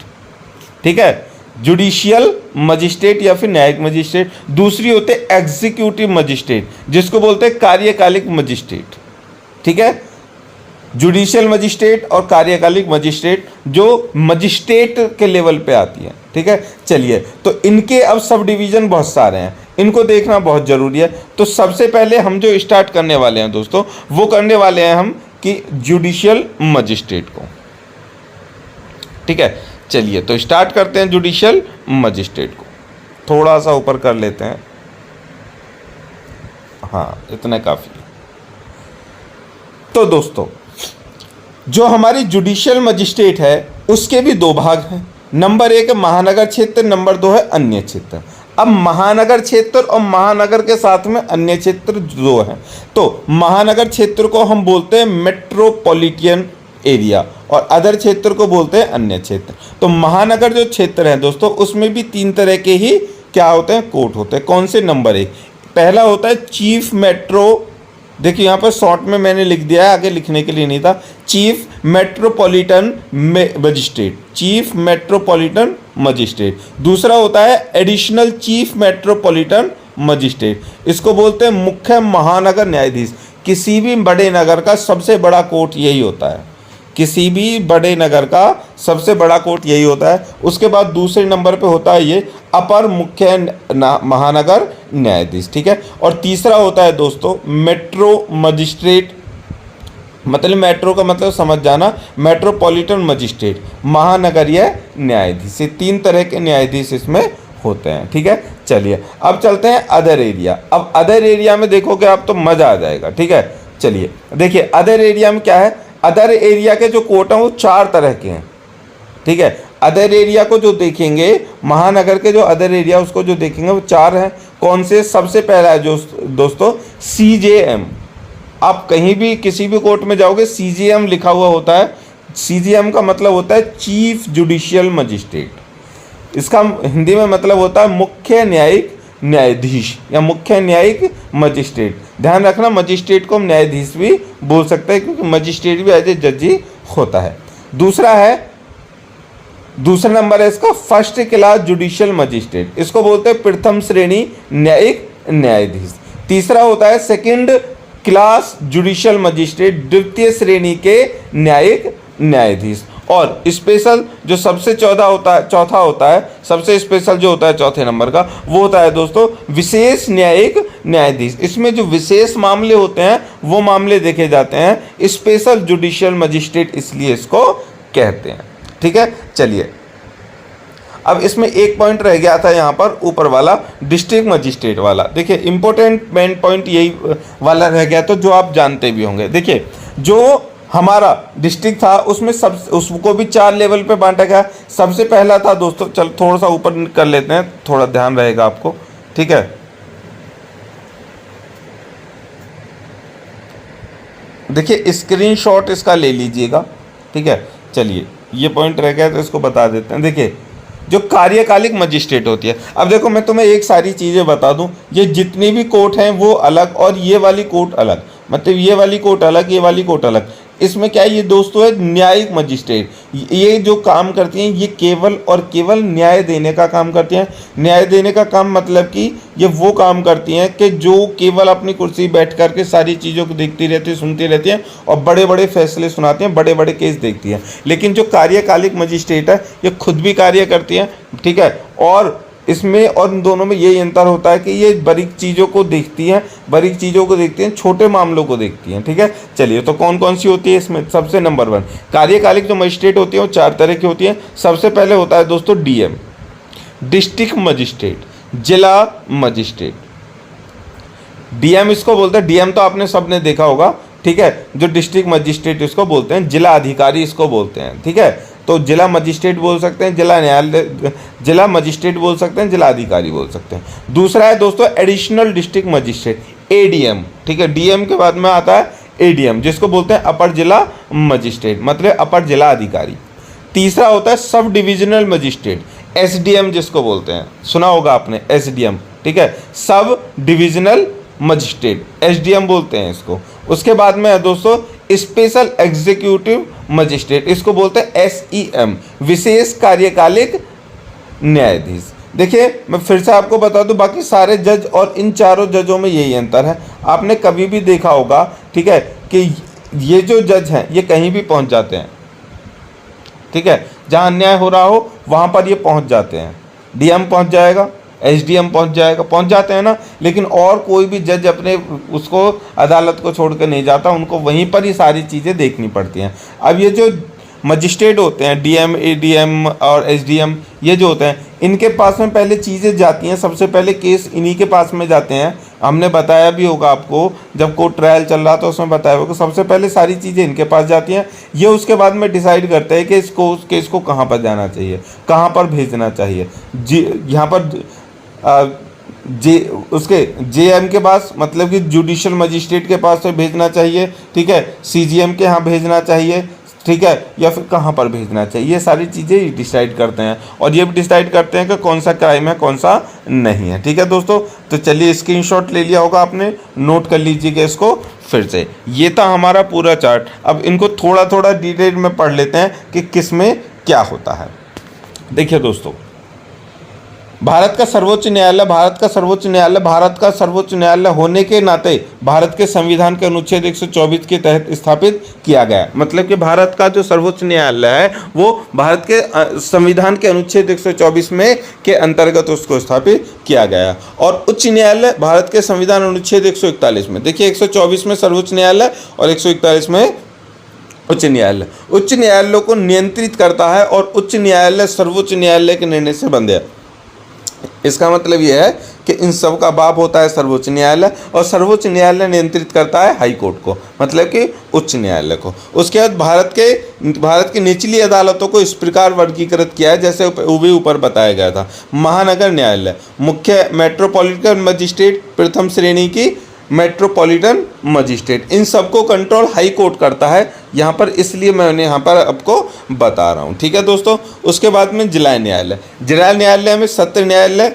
ठीक है, जुडिशियल मजिस्ट्रेट या फिर न्यायिक मजिस्ट्रेट। दूसरी होते हैं एग्जीक्यूटिव मजिस्ट्रेट, जिसको बोलते हैं कार्यकालिक मजिस्ट्रेट, ठीक है। जुडिशियल मजिस्ट्रेट और कार्यकालिक मजिस्ट्रेट जो मजिस्ट्रेट के लेवल पे आती है, ठीक है। चलिए तो इनके अब सब डिवीज़न बहुत सारे हैं, इनको देखना बहुत ज़रूरी है। तो सबसे पहले हम जो स्टार्ट करने वाले हैं दोस्तों, वो करने वाले हैं हम कि जुडिशियल मजिस्ट्रेट को, ठीक है। चलिए तो स्टार्ट करते हैं जुडिशियल मजिस्ट्रेट को, थोड़ा सा ऊपर कर लेते हैं, हाँ इतना काफ़ी। तो दोस्तों जो हमारी जुडिशियल मजिस्ट्रेट है उसके भी 2 भाग हैं। नंबर 1 है महानगर क्षेत्र, नंबर 2 है अन्य क्षेत्र। अब महानगर क्षेत्र और महानगर के साथ में अन्य क्षेत्र 2 हैं। तो महानगर क्षेत्र को हम बोलते हैं मेट्रोपॉलिटन एरिया और अदर क्षेत्र को बोलते हैं अन्य क्षेत्र। तो महानगर जो क्षेत्र है दोस्तों उसमें भी 3 तरह के ही क्या होते हैं, कोर्ट होते हैं। कौन से, नंबर 1 पहला होता है चीफ मेट्रो, देखिए यहाँ पर शॉर्ट में मैंने लिख दिया है, आगे लिखने के लिए नहीं था, chief metropolitan magistrate, chief metropolitan magistrate. दूसरा होता है एडिशनल चीफ मेट्रोपॉलिटन मजिस्ट्रेट, इसको बोलते हैं मुख्य महानगर न्यायाधीश। किसी भी बड़े नगर का सबसे बड़ा कोर्ट यही होता है, किसी भी बड़े नगर का सबसे बड़ा कोर्ट यही होता है। उसके बाद दूसरे नंबर पे होता है ये अपर मुख्य महानगर न्यायाधीश, ठीक है। और तीसरा होता है दोस्तों मेट्रो मजिस्ट्रेट, मतलब मेट्रो का मतलब समझ जाना, मेट्रोपॉलिटन मजिस्ट्रेट, महानगरीय न्यायाधीश। ये 3 तरह के न्यायाधीश इसमें होते हैं, ठीक है। चलिए अब चलते हैं अदर एरिया। अब अदर एरिया में देखोगे आप तो मज़ा आ जाएगा, ठीक है। चलिए देखिए अदर एरिया में क्या है, अदर एरिया के जो कोर्ट हैं वो 4 तरह के हैं, ठीक है। अदर एरिया को जो देखेंगे, महानगर के जो अदर एरिया उसको जो देखेंगे वो 4 हैं। कौन से, सबसे पहला है जो दोस्तों CJM। आप कहीं भी किसी भी कोर्ट में जाओगे CJM लिखा हुआ होता है। CJM का मतलब होता है चीफ जुडिशियल मजिस्ट्रेट। इसका हिंदी में मतलब होता है मुख्य न्यायिक न्यायाधीश या मुख्य न्यायिक मजिस्ट्रेट। ध्यान रखना, मजिस्ट्रेट को हम न्यायाधीश भी बोल सकते हैं क्योंकि मजिस्ट्रेट भी एज ए जज ही होता है। दूसरा नंबर है इसका फर्स्ट क्लास जुडिशियल मजिस्ट्रेट, इसको बोलते हैं प्रथम श्रेणी न्यायिक न्यायाधीश। तीसरा होता है सेकंड क्लास जुडिशियल मजिस्ट्रेट, द्वितीय श्रेणी के न्यायिक न्यायाधीश। और स्पेशल जो सबसे चौथा होता है, सबसे स्पेशल जो होता है चौथे नंबर का, वो होता है दोस्तों विशेष न्यायिक न्यायाधीश। इसमें जो विशेष मामले होते हैं वो मामले देखे जाते हैं, स्पेशल जुडिशियल मजिस्ट्रेट इसलिए इसको कहते हैं। ठीक है, चलिए अब इसमें एक पॉइंट रह गया था यहाँ पर ऊपर वाला डिस्ट्रिक्ट मजिस्ट्रेट वाला। देखिए इंपॉर्टेंट मेन पॉइंट यही वाला रह गया तो जो आप जानते भी होंगे। देखिए जो हमारा डिस्ट्रिक्ट था उसमें उसको भी 4 लेवल पे बांटा गया। सबसे पहला था दोस्तों, चल थोड़ा सा ऊपर कर लेते हैं, थोड़ा ध्यान रहेगा आपको। ठीक है, देखिए स्क्रीनशॉट इसका ले लीजिएगा। ठीक है, चलिए ये पॉइंट रह गया तो इसको बता देते हैं। देखिए जो कार्यकालिक मजिस्ट्रेट होती है, अब देखो मैं तुम्हें एक सारी चीज़ें बता दूं, ये जितनी भी कोर्ट हैं वो अलग और ये वाली कोर्ट अलग, मतलब ये वाली कोर्ट अलग, ये वाली कोर्ट अलग। इसमें क्या है, ये दोस्तों है न्यायिक मजिस्ट्रेट। ये जो काम करती हैं ये केवल और केवल न्याय देने का काम करती हैं। न्याय देने का काम मतलब कि ये वो काम करती हैं कि जो केवल अपनी कुर्सी बैठ करके सारी चीज़ों को देखती रहती है, सुनती रहती हैं और बड़े बड़े फैसले सुनाती हैं, बड़े बड़े केस देखती हैं। लेकिन जो कार्यकालिक मजिस्ट्रेट है ये खुद भी कार्य करती हैं। ठीक है, और इसमें और इन दोनों में यही अंतर होता है कि ये बारीक चीज़ों को देखती हैं, छोटे मामलों को देखती हैं। ठीक है, चलिए तो कौन कौन सी होती है इसमें। सबसे नंबर 1 कार्यकालिक जो मजिस्ट्रेट होती है वो 4 तरह की होती हैं। सबसे पहले होता है दोस्तों डीएम, डिस्ट्रिक्ट मजिस्ट्रेट, जिला मजिस्ट्रेट। डीएम इसको बोलते हैं, डीएम तो आपने सबने देखा होगा। ठीक है, जो डिस्ट्रिक्ट मजिस्ट्रेट इसको बोलते हैं, जिला अधिकारी इसको बोलते हैं। ठीक है, तो जिला मजिस्ट्रेट बोल सकते हैं, जिला मजिस्ट्रेट बोल सकते हैं, जिला अधिकारी बोल सकते हैं। दूसरा है दोस्तों एडिशनल डिस्ट्रिक्ट मजिस्ट्रेट, एडीएम। ठीक है, डीएम के बाद में आता है एडीएम जिसको बोलते हैं अपर जिला मजिस्ट्रेट, मतलब अपर जिला अधिकारी। तीसरा होता है सब डिविजनल मजिस्ट्रेट, एसडीएम जिसको बोलते हैं, सुना होगा आपने एसडीएम। ठीक है, सब डिविजनल मजिस्ट्रेट, एसडीएम बोलते हैं इसको। उसके बाद में है दोस्तों स्पेशल एग्जीक्यूटिव मजिस्ट्रेट, इसको बोलते हैं एसईएम, विशेष कार्यकालिक न्यायाधीश। देखिए मैं फिर से आपको बता दूं, बाकी सारे जज और इन चारों जजों में यही अंतर है। आपने कभी भी देखा होगा, ठीक है, कि ये जो जज हैं ये कहीं भी पहुंच जाते हैं। ठीक है, जहां अन्याय हो रहा हो वहां पर ये पहुंच जाते हैं। डीएम पहुंच जाएगा, एसडीएम पहुंच जाते हैं ना, लेकिन और कोई भी जज अपने उसको अदालत को छोड़ कर नहीं जाता, उनको वहीं पर ही सारी चीज़ें देखनी पड़ती हैं। अब ये जो मजिस्ट्रेट होते हैं, डीएम, एडीएम और एसडीएम, ये जो होते हैं इनके पास में पहले चीज़ें जाती हैं, सबसे पहले केस इन्हीं के पास में जाते हैं। हमने बताया भी होगा आपको, जब कोर्ट ट्रायल चल रहा था उसमें बताया होगा, सबसे पहले सारी चीज़ें इनके पास जाती हैं। ये उसके बाद में डिसाइड करते हैं कि इसको केस को कहाँ पर जाना चाहिए, कहाँ पर भेजना चाहिए। यहाँ पर उसके जेएम के पास, मतलब कि जुडिशियल मजिस्ट्रेट के पास से भेजना चाहिए। ठीक है, सीजीएम के यहाँ भेजना चाहिए। ठीक है, या फिर कहाँ पर भेजना चाहिए, ये सारी चीज़ें डिसाइड करते हैं। और ये भी डिसाइड करते हैं कि कौन सा क्राइम है, कौन सा नहीं है। ठीक है दोस्तों, तो चलिए स्क्रीनशॉट ले लिया होगा आपने, नोट कर लीजिएगा इसको फिर से। ये था हमारा पूरा चार्ट। अब इनको थोड़ा थोड़ा डिटेल में पढ़ लेते हैं कि किस में क्या होता है। देखिए दोस्तों, भारत का सर्वोच्च न्यायालय भारत का सर्वोच्च न्यायालय होने के नाते भारत के संविधान के अनुच्छेद 124 के तहत स्थापित किया गया। मतलब कि भारत का जो सर्वोच्च न्यायालय है वो भारत के संविधान के अनुच्छेद 124 में के अंतर्गत उसको स्थापित किया गया। और उच्च न्यायालय भारत के संविधान अनुच्छेद 141 में, देखिए 124 में सर्वोच्च न्यायालय और 141 में उच्च न्यायालय। उच्च न्यायालयों को नियंत्रित करता है और उच्च न्यायालय सर्वोच्च न्यायालय के निर्णय से बंधे है। इसका मतलब यह है कि इन सब का बाप होता है सर्वोच्च न्यायालय, और सर्वोच्च न्यायालय नियंत्रित करता है हाई कोर्ट को, मतलब कि उच्च न्यायालय को। उसके बाद भारत की निचली अदालतों को इस प्रकार वर्गीकृत किया है जैसे ऊपर बताया गया था। महानगर न्यायालय, मुख्य मेट्रोपॉलिटन मजिस्ट्रेट प्रथम श्रेणी की मेट्रोपॉलिटन मजिस्ट्रेट। इन सबको कंट्रोल हाई कोर्ट करता है यहाँ पर, इसलिए मैंने यहाँ पर आपको बता रहा हूँ। ठीक है दोस्तों। उसके बाद में जिला न्यायालय। जिला न्यायालय में सत्र न्यायालय,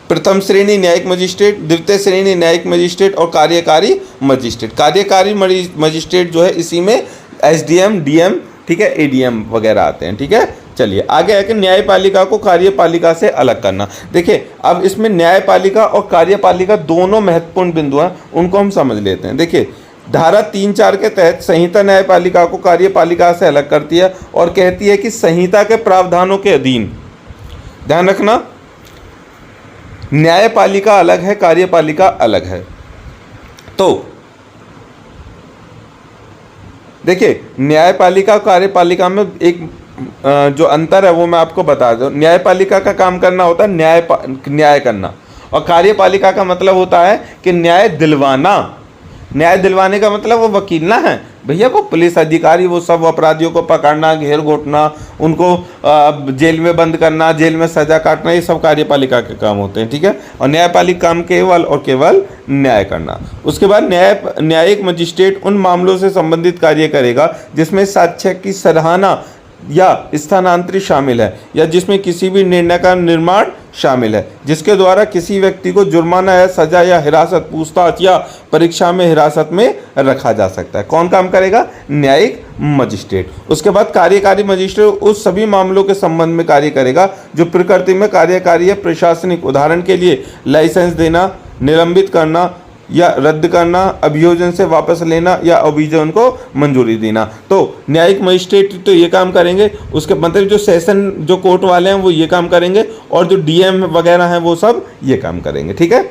प्रथम श्रेणी न्यायिक मजिस्ट्रेट, द्वितीय श्रेणी न्यायिक मजिस्ट्रेट और कार्यकारी मजिस्ट्रेट। कार्यकारी मजिस्ट्रेट जो है इसी में एसडीएम, डीएम, ठीक है, एडीएम वगैरह आते हैं। ठीक है, चलिए आगे आके न्यायपालिका को कार्यपालिका से अलग करना। देखिए अब इसमें न्यायपालिका और कार्यपालिका दोनों महत्वपूर्ण बिंदु हैं, उनको हम समझ लेते हैं। देखिए धारा 3-4 के तहत संहिता न्यायपालिका को कार्यपालिका से अलग करती है और कहती है कि संहिता के प्रावधानों के अधीन, ध्यान रखना, न्यायपालिका अलग है, कार्यपालिका अलग है। तो देखिए न्यायपालिका कार्यपालिका में एक जो अंतर है वो मैं आपको बता दूं। न्यायपालिका का काम करना होता है न्याय करना, और कार्यपालिका का मतलब होता है कि न्याय दिलवाना। न्याय दिलवाने का मतलब वो वकील ना है भैया, वो पुलिस अधिकारी, वो सब अपराधियों को पकड़ना, घेर घोटना, उनको जेल में बंद करना, जेल में सजा काटना, ये सब कार्यपालिका के काम होते हैं। ठीक है, और न्यायपालिका काम केवल और केवल न्याय करना। उसके बाद न्यायिक मजिस्ट्रेट उन मामलों से संबंधित कार्य करेगा जिसमें साक्ष्य की सराहना या स्थानांतरित शामिल है, या जिसमें किसी भी निर्णय का निर्माण शामिल है, जिसके द्वारा किसी व्यक्ति को जुर्माना या सजा या हिरासत, पूछताछ या परीक्षा में हिरासत में रखा जा सकता है। कौन काम करेगा? न्यायिक मजिस्ट्रेट। उसके बाद कार्यकारी मजिस्ट्रेट उस सभी मामलों के संबंध में कार्य करेगा जो प्रकृति में कार्यकारी या प्रशासनिक, उदाहरण के लिए लाइसेंस देना, निलंबित करना या रद्द करना, अभियोजन से वापस लेना या अभियोजन को मंजूरी देना। तो न्यायिक मजिस्ट्रेट तो ये काम करेंगे, उसके मतलब जो सेशन जो कोर्ट वाले हैं वो ये काम करेंगे, और जो डीएम वगैरह हैं वो सब ये काम करेंगे। ठीक है,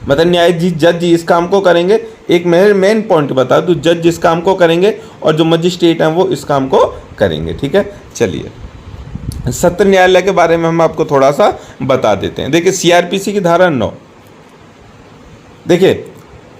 मतलब न्यायाधीश, जज इस काम को करेंगे। एक मेन पॉइंट बता दूं, जज इस काम को करेंगे और जो मजिस्ट्रेट हैं वो इस काम को करेंगे। ठीक है, चलिए सत्र न्यायालय के बारे में हम आपको थोड़ा सा बता देते हैं। देखिए सीआरपीसी की धारा 9, देखिए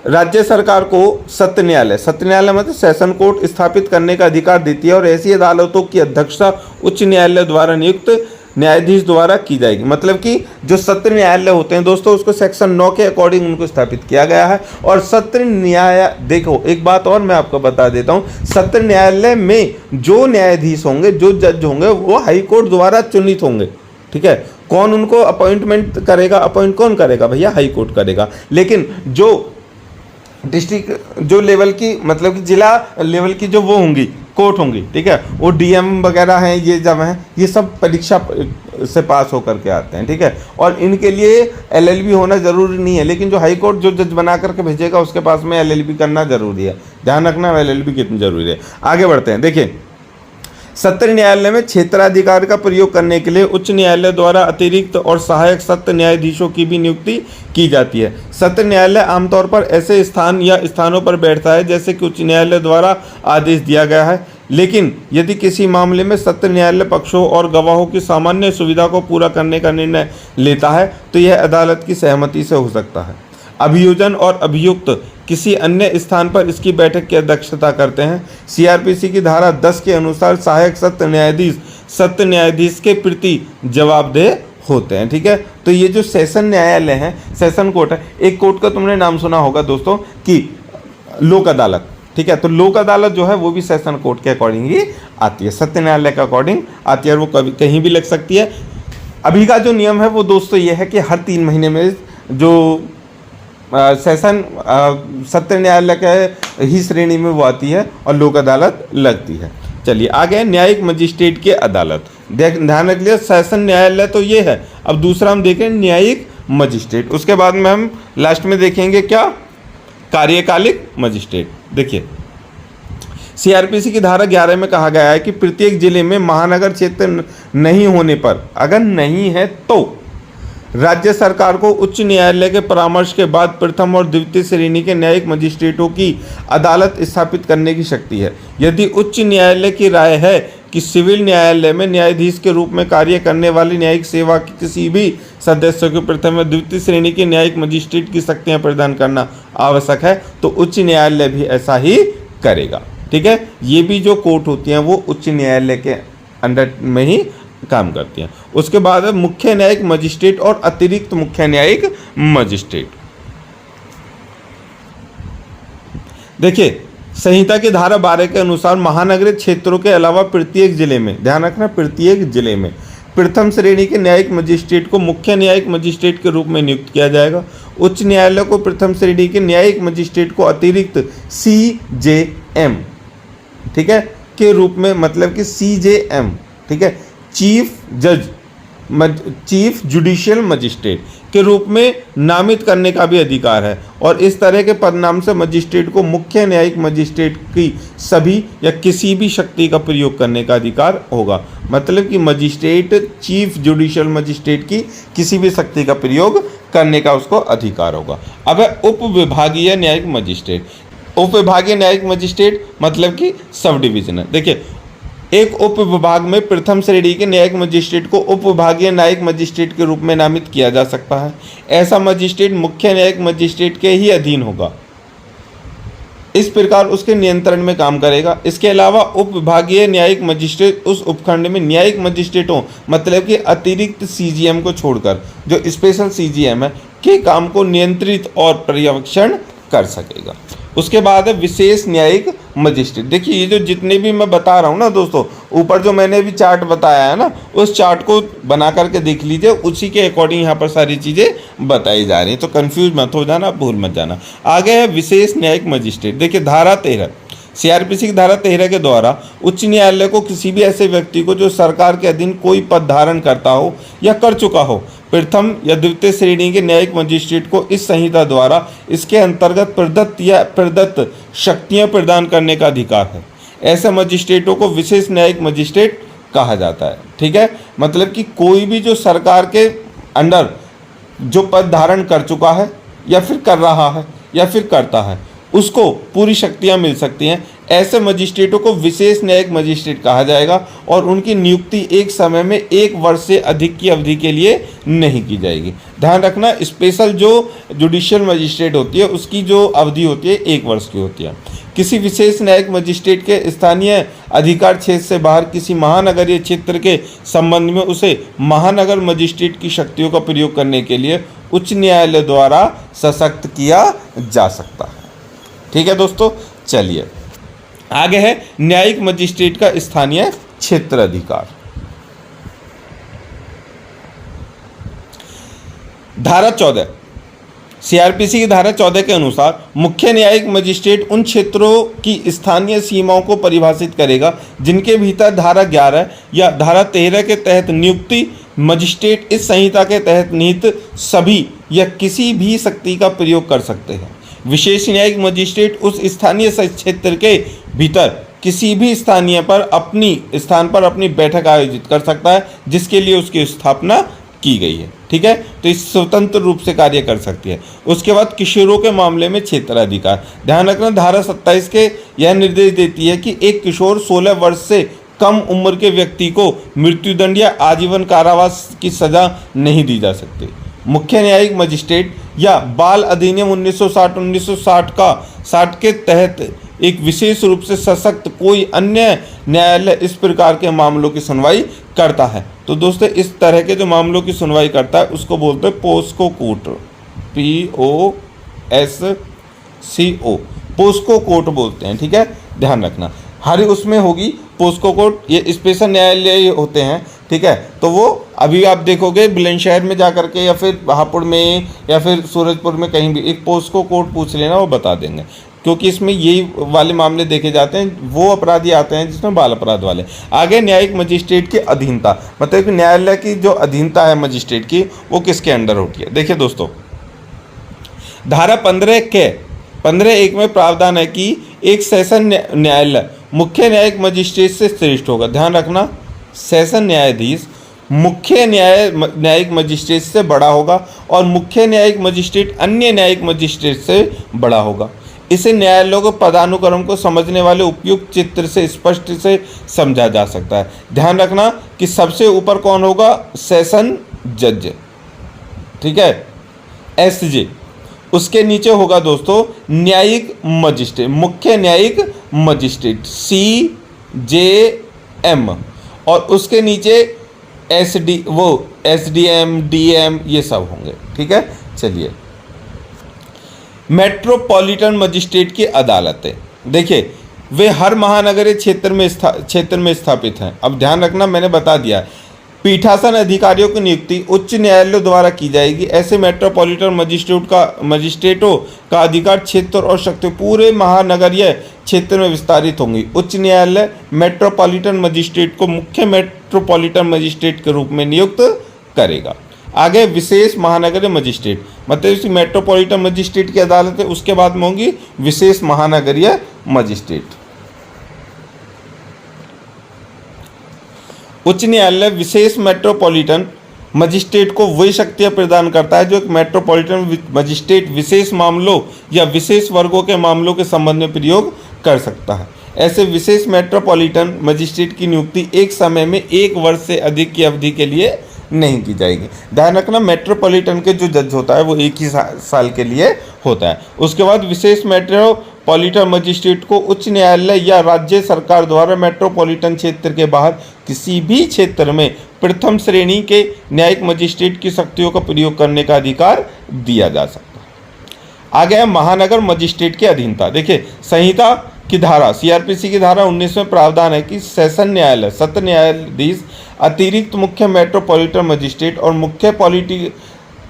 राज्य सरकार को सत्र न्यायालय मतलब सेशन कोर्ट स्थापित करने का अधिकार देती है, और ऐसी अदालतों की अध्यक्षता उच्च न्यायालय द्वारा नियुक्त न्यायाधीश द्वारा की जाएगी। मतलब कि जो सत्र न्यायालय होते हैं दोस्तों, उसको सेक्शन 9 के अकॉर्डिंग उनको स्थापित किया गया है। और सत्र न्यायालय, देखो एक बात और मैं आपको बता देता हूँ, सत्र न्यायालय में जो न्यायाधीश होंगे, जो जज होंगे, वो हाई कोर्ट द्वारा चुनित होंगे। ठीक है, कौन उनको अपॉइंटमेंट करेगा? अपॉइंट कौन करेगा भैया? हाई कोर्ट करेगा। लेकिन जो डिस्ट्रिक्ट जो लेवल की, मतलब कि जिला लेवल की जो वो होंगी, कोर्ट होंगी, ठीक है, वो डीएम वगैरह हैं, ये जब हैं, ये सब परीक्षा से पास होकर के आते हैं। ठीक है, और इनके लिए एलएलबी होना ज़रूरी नहीं है, लेकिन जो हाई कोर्ट जो जज बना करके भेजेगा उसके पास में एलएलबी करना ज़रूरी है। ध्यान रखना एलएलबी कितनी ज़रूरी है। आगे बढ़ते हैं। देखिए सत्र न्यायालय में क्षेत्राधिकार का प्रयोग करने के लिए उच्च न्यायालय द्वारा अतिरिक्त और सहायक सत्र न्यायाधीशों की भी नियुक्ति की जाती है। सत्र न्यायालय आमतौर पर ऐसे स्थान या स्थानों पर बैठता है जैसे कि उच्च न्यायालय द्वारा आदेश दिया गया है, लेकिन यदि किसी मामले में सत्र न्यायालय पक्षों और गवाहों की सामान्य सुविधा को पूरा करने का निर्णय लेता है तो यह अदालत की सहमति से हो सकता है। अभियोजन और अभियुक्त किसी अन्य स्थान पर इसकी बैठक की अध्यक्षता करते हैं। सीआरपीसी की धारा 10 के अनुसार सहायक सत्र न्यायाधीश के प्रति जवाबदेह होते हैं। ठीक है, तो ये जो सेशन न्यायालय है, सेशन कोर्ट है, एक कोर्ट का तुमने नाम सुना होगा दोस्तों कि लोक अदालत। ठीक है, तो लोक अदालत जो है वो भी सेशन कोर्ट के अकॉर्डिंग ही आती है, सत्र न्यायालय के अकॉर्डिंग आती है, और वो कभी कहीं भी लग सकती है। अभी का जो नियम है वो दोस्तों ये है कि हर 3 महीने में जो सेशन सत्र न्यायालय के ही श्रेणी में वो आती है और लोक अदालत लगती है। चलिए आगे, न्यायिक मजिस्ट्रेट की अदालत। ध्यान रख लिया, सेशन न्यायालय तो ये है। अब दूसरा हम देखें न्यायिक मजिस्ट्रेट, उसके बाद में हम लास्ट में देखेंगे क्या? कार्यकालिक मजिस्ट्रेट। देखिए सीआरपीसी की धारा 11 में कहा गया है कि प्रत्येक जिले में महानगर क्षेत्र नहीं होने पर, अगर नहीं है तो राज्य सरकार को उच्च न्यायालय के परामर्श के बाद प्रथम और द्वितीय श्रेणी के न्यायिक मजिस्ट्रेटों की अदालत स्थापित करने की शक्ति है। यदि उच्च न्यायालय की राय है कि सिविल न्यायालय में न्यायाधीश के रूप में कार्य करने वाली न्यायिक सेवा के किसी भी सदस्य को प्रथम और द्वितीय श्रेणी के न्यायिक मजिस्ट्रेट की शक्तियां प्रदान करना आवश्यक है, तो उच्च न्यायालय भी ऐसा ही करेगा। ठीक है, ये भी जो कोर्ट होती हैं वो उच्च न्यायालय के अंडर में ही काम करती हैं। उसके बाद है मुख्य न्यायिक मजिस्ट्रेट और अतिरिक्त मुख्य न्यायिक मजिस्ट्रेट। देखिए संहिता की धारा 12 के अनुसार महानगरीय क्षेत्रों के अलावा प्रत्येक जिले में, ध्यान रखना, प्रत्येक जिले में प्रथम श्रेणी के न्यायिक मजिस्ट्रेट को मुख्य न्यायिक मजिस्ट्रेट के रूप में नियुक्त किया जाएगा। उच्च न्यायालय को प्रथम श्रेणी के न्यायिक मजिस्ट्रेट को अतिरिक्त CJM, ठीक है, के रूप में, मतलब कि CJM, ठीक है, चीफ जुडिशियल मजिस्ट्रेट के रूप में नामित करने का भी अधिकार है। और इस तरह के पदनाम से मजिस्ट्रेट को मुख्य न्यायिक मजिस्ट्रेट की सभी या किसी भी शक्ति का प्रयोग करने का अधिकार होगा। मतलब कि मजिस्ट्रेट चीफ जुडिशियल मजिस्ट्रेट की किसी भी शक्ति का प्रयोग करने का उसको अधिकार होगा। अब है उप विभागीय न्यायिक मजिस्ट्रेट। उप विभागीय न्यायिक मजिस्ट्रेट मतलब कि सब डिविजनल। देखिए एक उप विभाग में प्रथम श्रेणी के न्यायिक मजिस्ट्रेट को उप विभागीय न्यायिक मजिस्ट्रेट के रूप में नामित किया जा सकता है। ऐसा मजिस्ट्रेट मुख्य न्यायिक मजिस्ट्रेट के ही अधीन होगा, इस प्रकार उसके नियंत्रण में काम करेगा। इसके अलावा उप विभागीय न्यायिक मजिस्ट्रेट उस उपखंड में न्यायिक मजिस्ट्रेटों, मतलब कि अतिरिक्त CGM को छोड़कर, जो स्पेशल CGM है, के काम को नियंत्रित और पर्यवेक्षण कर सकेगा। उसके बाद है विशेष न्यायिक मजिस्ट्रेट। देखिए ये जो जितने भी मैं बता रहा हूँ ना दोस्तों, ऊपर जो मैंने भी चार्ट बताया है ना, उस चार्ट को बना करके देख लीजिए, उसी के अकॉर्डिंग यहाँ पर सारी चीज़ें बताई जा रही हैं, तो कंफ्यूज मत हो जाना, भूल मत जाना। आगे है विशेष न्यायिक मजिस्ट्रेट। देखिए धारा 13 CRPC की धारा 13 के द्वारा उच्च न्यायालय को किसी भी ऐसे व्यक्ति को जो सरकार के अधीन कोई पद धारण करता हो या कर चुका हो, प्रथम या द्वितीय श्रेणी के न्यायिक मजिस्ट्रेट को इस संहिता द्वारा इसके अंतर्गत प्रदत्त शक्तियां प्रदान करने का अधिकार है। ऐसे मजिस्ट्रेटों को विशेष न्यायिक मजिस्ट्रेट कहा जाता है। ठीक है, मतलब कि कोई भी जो सरकार के अंडर जो पद धारण कर चुका है या फिर कर रहा है या फिर करता है, उसको पूरी शक्तियां मिल सकती हैं। ऐसे मजिस्ट्रेटों को विशेष न्यायिक मजिस्ट्रेट कहा जाएगा और उनकी नियुक्ति एक समय में 1 वर्ष से अधिक की अवधि के लिए नहीं की जाएगी। ध्यान रखना, स्पेशल जो जुडिशियल मजिस्ट्रेट होती है उसकी जो अवधि होती है 1 वर्ष की होती है। किसी विशेष न्यायिक मजिस्ट्रेट के स्थानीय अधिकार क्षेत्र से बाहर किसी महानगरीय क्षेत्र के संबंध में उसे महानगर मजिस्ट्रेट की शक्तियों का प्रयोग करने के लिए उच्च न्यायालय द्वारा सशक्त किया जा सकता है। ठीक है दोस्तों, चलिए आगे है न्यायिक मजिस्ट्रेट का स्थानीय क्षेत्र अधिकार। धारा 14 CRPC की धारा 14 के अनुसार मुख्य न्यायिक मजिस्ट्रेट उन क्षेत्रों की स्थानीय सीमाओं को परिभाषित करेगा जिनके भीतर धारा 11 या धारा 13 के तहत नियुक्ति मजिस्ट्रेट इस संहिता के तहत निहित सभी या किसी भी शक्ति का प्रयोग कर सकते हैं। विशेष न्यायिक मजिस्ट्रेट उस स्थानीय क्षेत्र के भीतर किसी भी स्थानीय पर अपनी बैठक आयोजित कर सकता है जिसके लिए उसकी स्थापना की गई है। ठीक है, तो इस स्वतंत्र रूप से कार्य कर सकती है। उसके बाद किशोरों के मामले में क्षेत्राधिकार। ध्यान रखना, धारा 27 के यह निर्देश देती है कि एक किशोर 16 वर्ष से कम उम्र के व्यक्ति को मृत्युदंड या आजीवन कारावास की सजा नहीं दी जा सकती। मुख्य न्यायिक मजिस्ट्रेट या बाल अधिनियम 1960 के तहत एक विशेष रूप से सशक्त कोई अन्य न्यायालय इस प्रकार के मामलों की सुनवाई करता है। तो दोस्तों इस तरह के जो मामलों की सुनवाई करता है उसको बोलते हैं POCSO court, POSCO, POCSO court बोलते हैं। ठीक है, ध्यान रखना, हर उसमें होगी पोस्को कोर्ट, ये स्पेशल न्यायालय होते हैं। ठीक है, तो वो अभी आप देखोगे बुलंदशहर में जा करके या फिर हापुड़ में या फिर सूरजपुर में कहीं भी एक पोस्को कोर्ट पूछ लेना, वो बता देंगे, क्योंकि इसमें यही वाले मामले देखे जाते हैं। वो अपराधी आते हैं जिसमें बाल अपराध वाले। आगे न्यायिक मजिस्ट्रेट की अधीनता, मतलब कि न्यायालय की जो अधीनता है मजिस्ट्रेट की, वो किसके अंडर होती है। देखिए दोस्तों, धारा 15(1) में प्रावधान है कि एक सेशन न्यायालय मुख्य न्यायिक मजिस्ट्रेट से श्रेष्ठ होगा। ध्यान रखना, सेशन न्यायाधीश मुख्य न्यायिक मजिस्ट्रेट से बड़ा होगा और मुख्य न्यायिक मजिस्ट्रेट अन्य न्यायिक मजिस्ट्रेट से बड़ा होगा। इसे न्यायालयों को पदानुक्रम को समझने वाले उपयुक्त चित्र से स्पष्ट से समझा जा सकता है। ध्यान रखना कि सबसे ऊपर कौन होगा, सेशन जज। ठीक है, SJ। उसके नीचे होगा दोस्तों न्यायिक मजिस्ट्रेट, मुख्य न्यायिक मजिस्ट्रेट CJM, और उसके नीचे SDM, DM ये सब होंगे। ठीक है, चलिए मेट्रोपॉलिटन मजिस्ट्रेट की अदालतें, देखिए वे हर महानगरीय क्षेत्र में स्थापित हैं। अब ध्यान रखना, मैंने बता दिया, पीठासन अधिकारियों की नियुक्ति उच्च न्यायालयों द्वारा की जाएगी। ऐसे मेट्रोपॉलिटन मजिस्ट्रेटों का अधिकार क्षेत्र और शक्ति पूरे महानगरीय क्षेत्र में विस्तारित होंगी। उच्च न्यायालय मेट्रोपॉलिटन मजिस्ट्रेट को मुख्य मेट्रोपॉलिटन मजिस्ट्रेट के रूप में नियुक्त करेगा। आगे विशेष महानगरीय मजिस्ट्रेट, मतलब इसी मेट्रोपॉलिटन मजिस्ट्रेट की अदालत है, उसके बाद में होंगी विशेष महानगरीय मजिस्ट्रेट। उच्च न्यायालय विशेष मेट्रोपॉलिटन मजिस्ट्रेट को वही शक्तियां प्रदान करता है जो एक मेट्रोपॉलिटन मजिस्ट्रेट विशेष मामलों या विशेष वर्गों के मामलों के संबंध में प्रयोग कर सकता है। ऐसे विशेष मेट्रोपॉलिटन मजिस्ट्रेट की नियुक्ति एक समय में 1 वर्ष से अधिक की अवधि के लिए नहीं की जाएगी। ध्यान रखना, मेट्रोपॉलिटन के जो जज होता है वो 1 ही साल के लिए होता है। उसके बाद विशेष मेट्रोपॉलिटन मजिस्ट्रेट को उच्च न्यायालय या राज्य सरकार द्वारा मेट्रोपॉलिटन क्षेत्र के बाहर किसी भी क्षेत्र में प्रथम श्रेणी के न्यायिक मजिस्ट्रेट की शक्तियों का प्रयोग करने का अधिकार दिया जा सकता है। आगे है महानगर मजिस्ट्रेट की अधीनता। देखिए संहिता की धारा सीआरपीसी की धारा 19 में प्रावधान है कि सेशन न्यायालय सत्र न्यायाधीश अतिरिक्त मुख्य मेट्रोपॉलिटन मजिस्ट्रेट और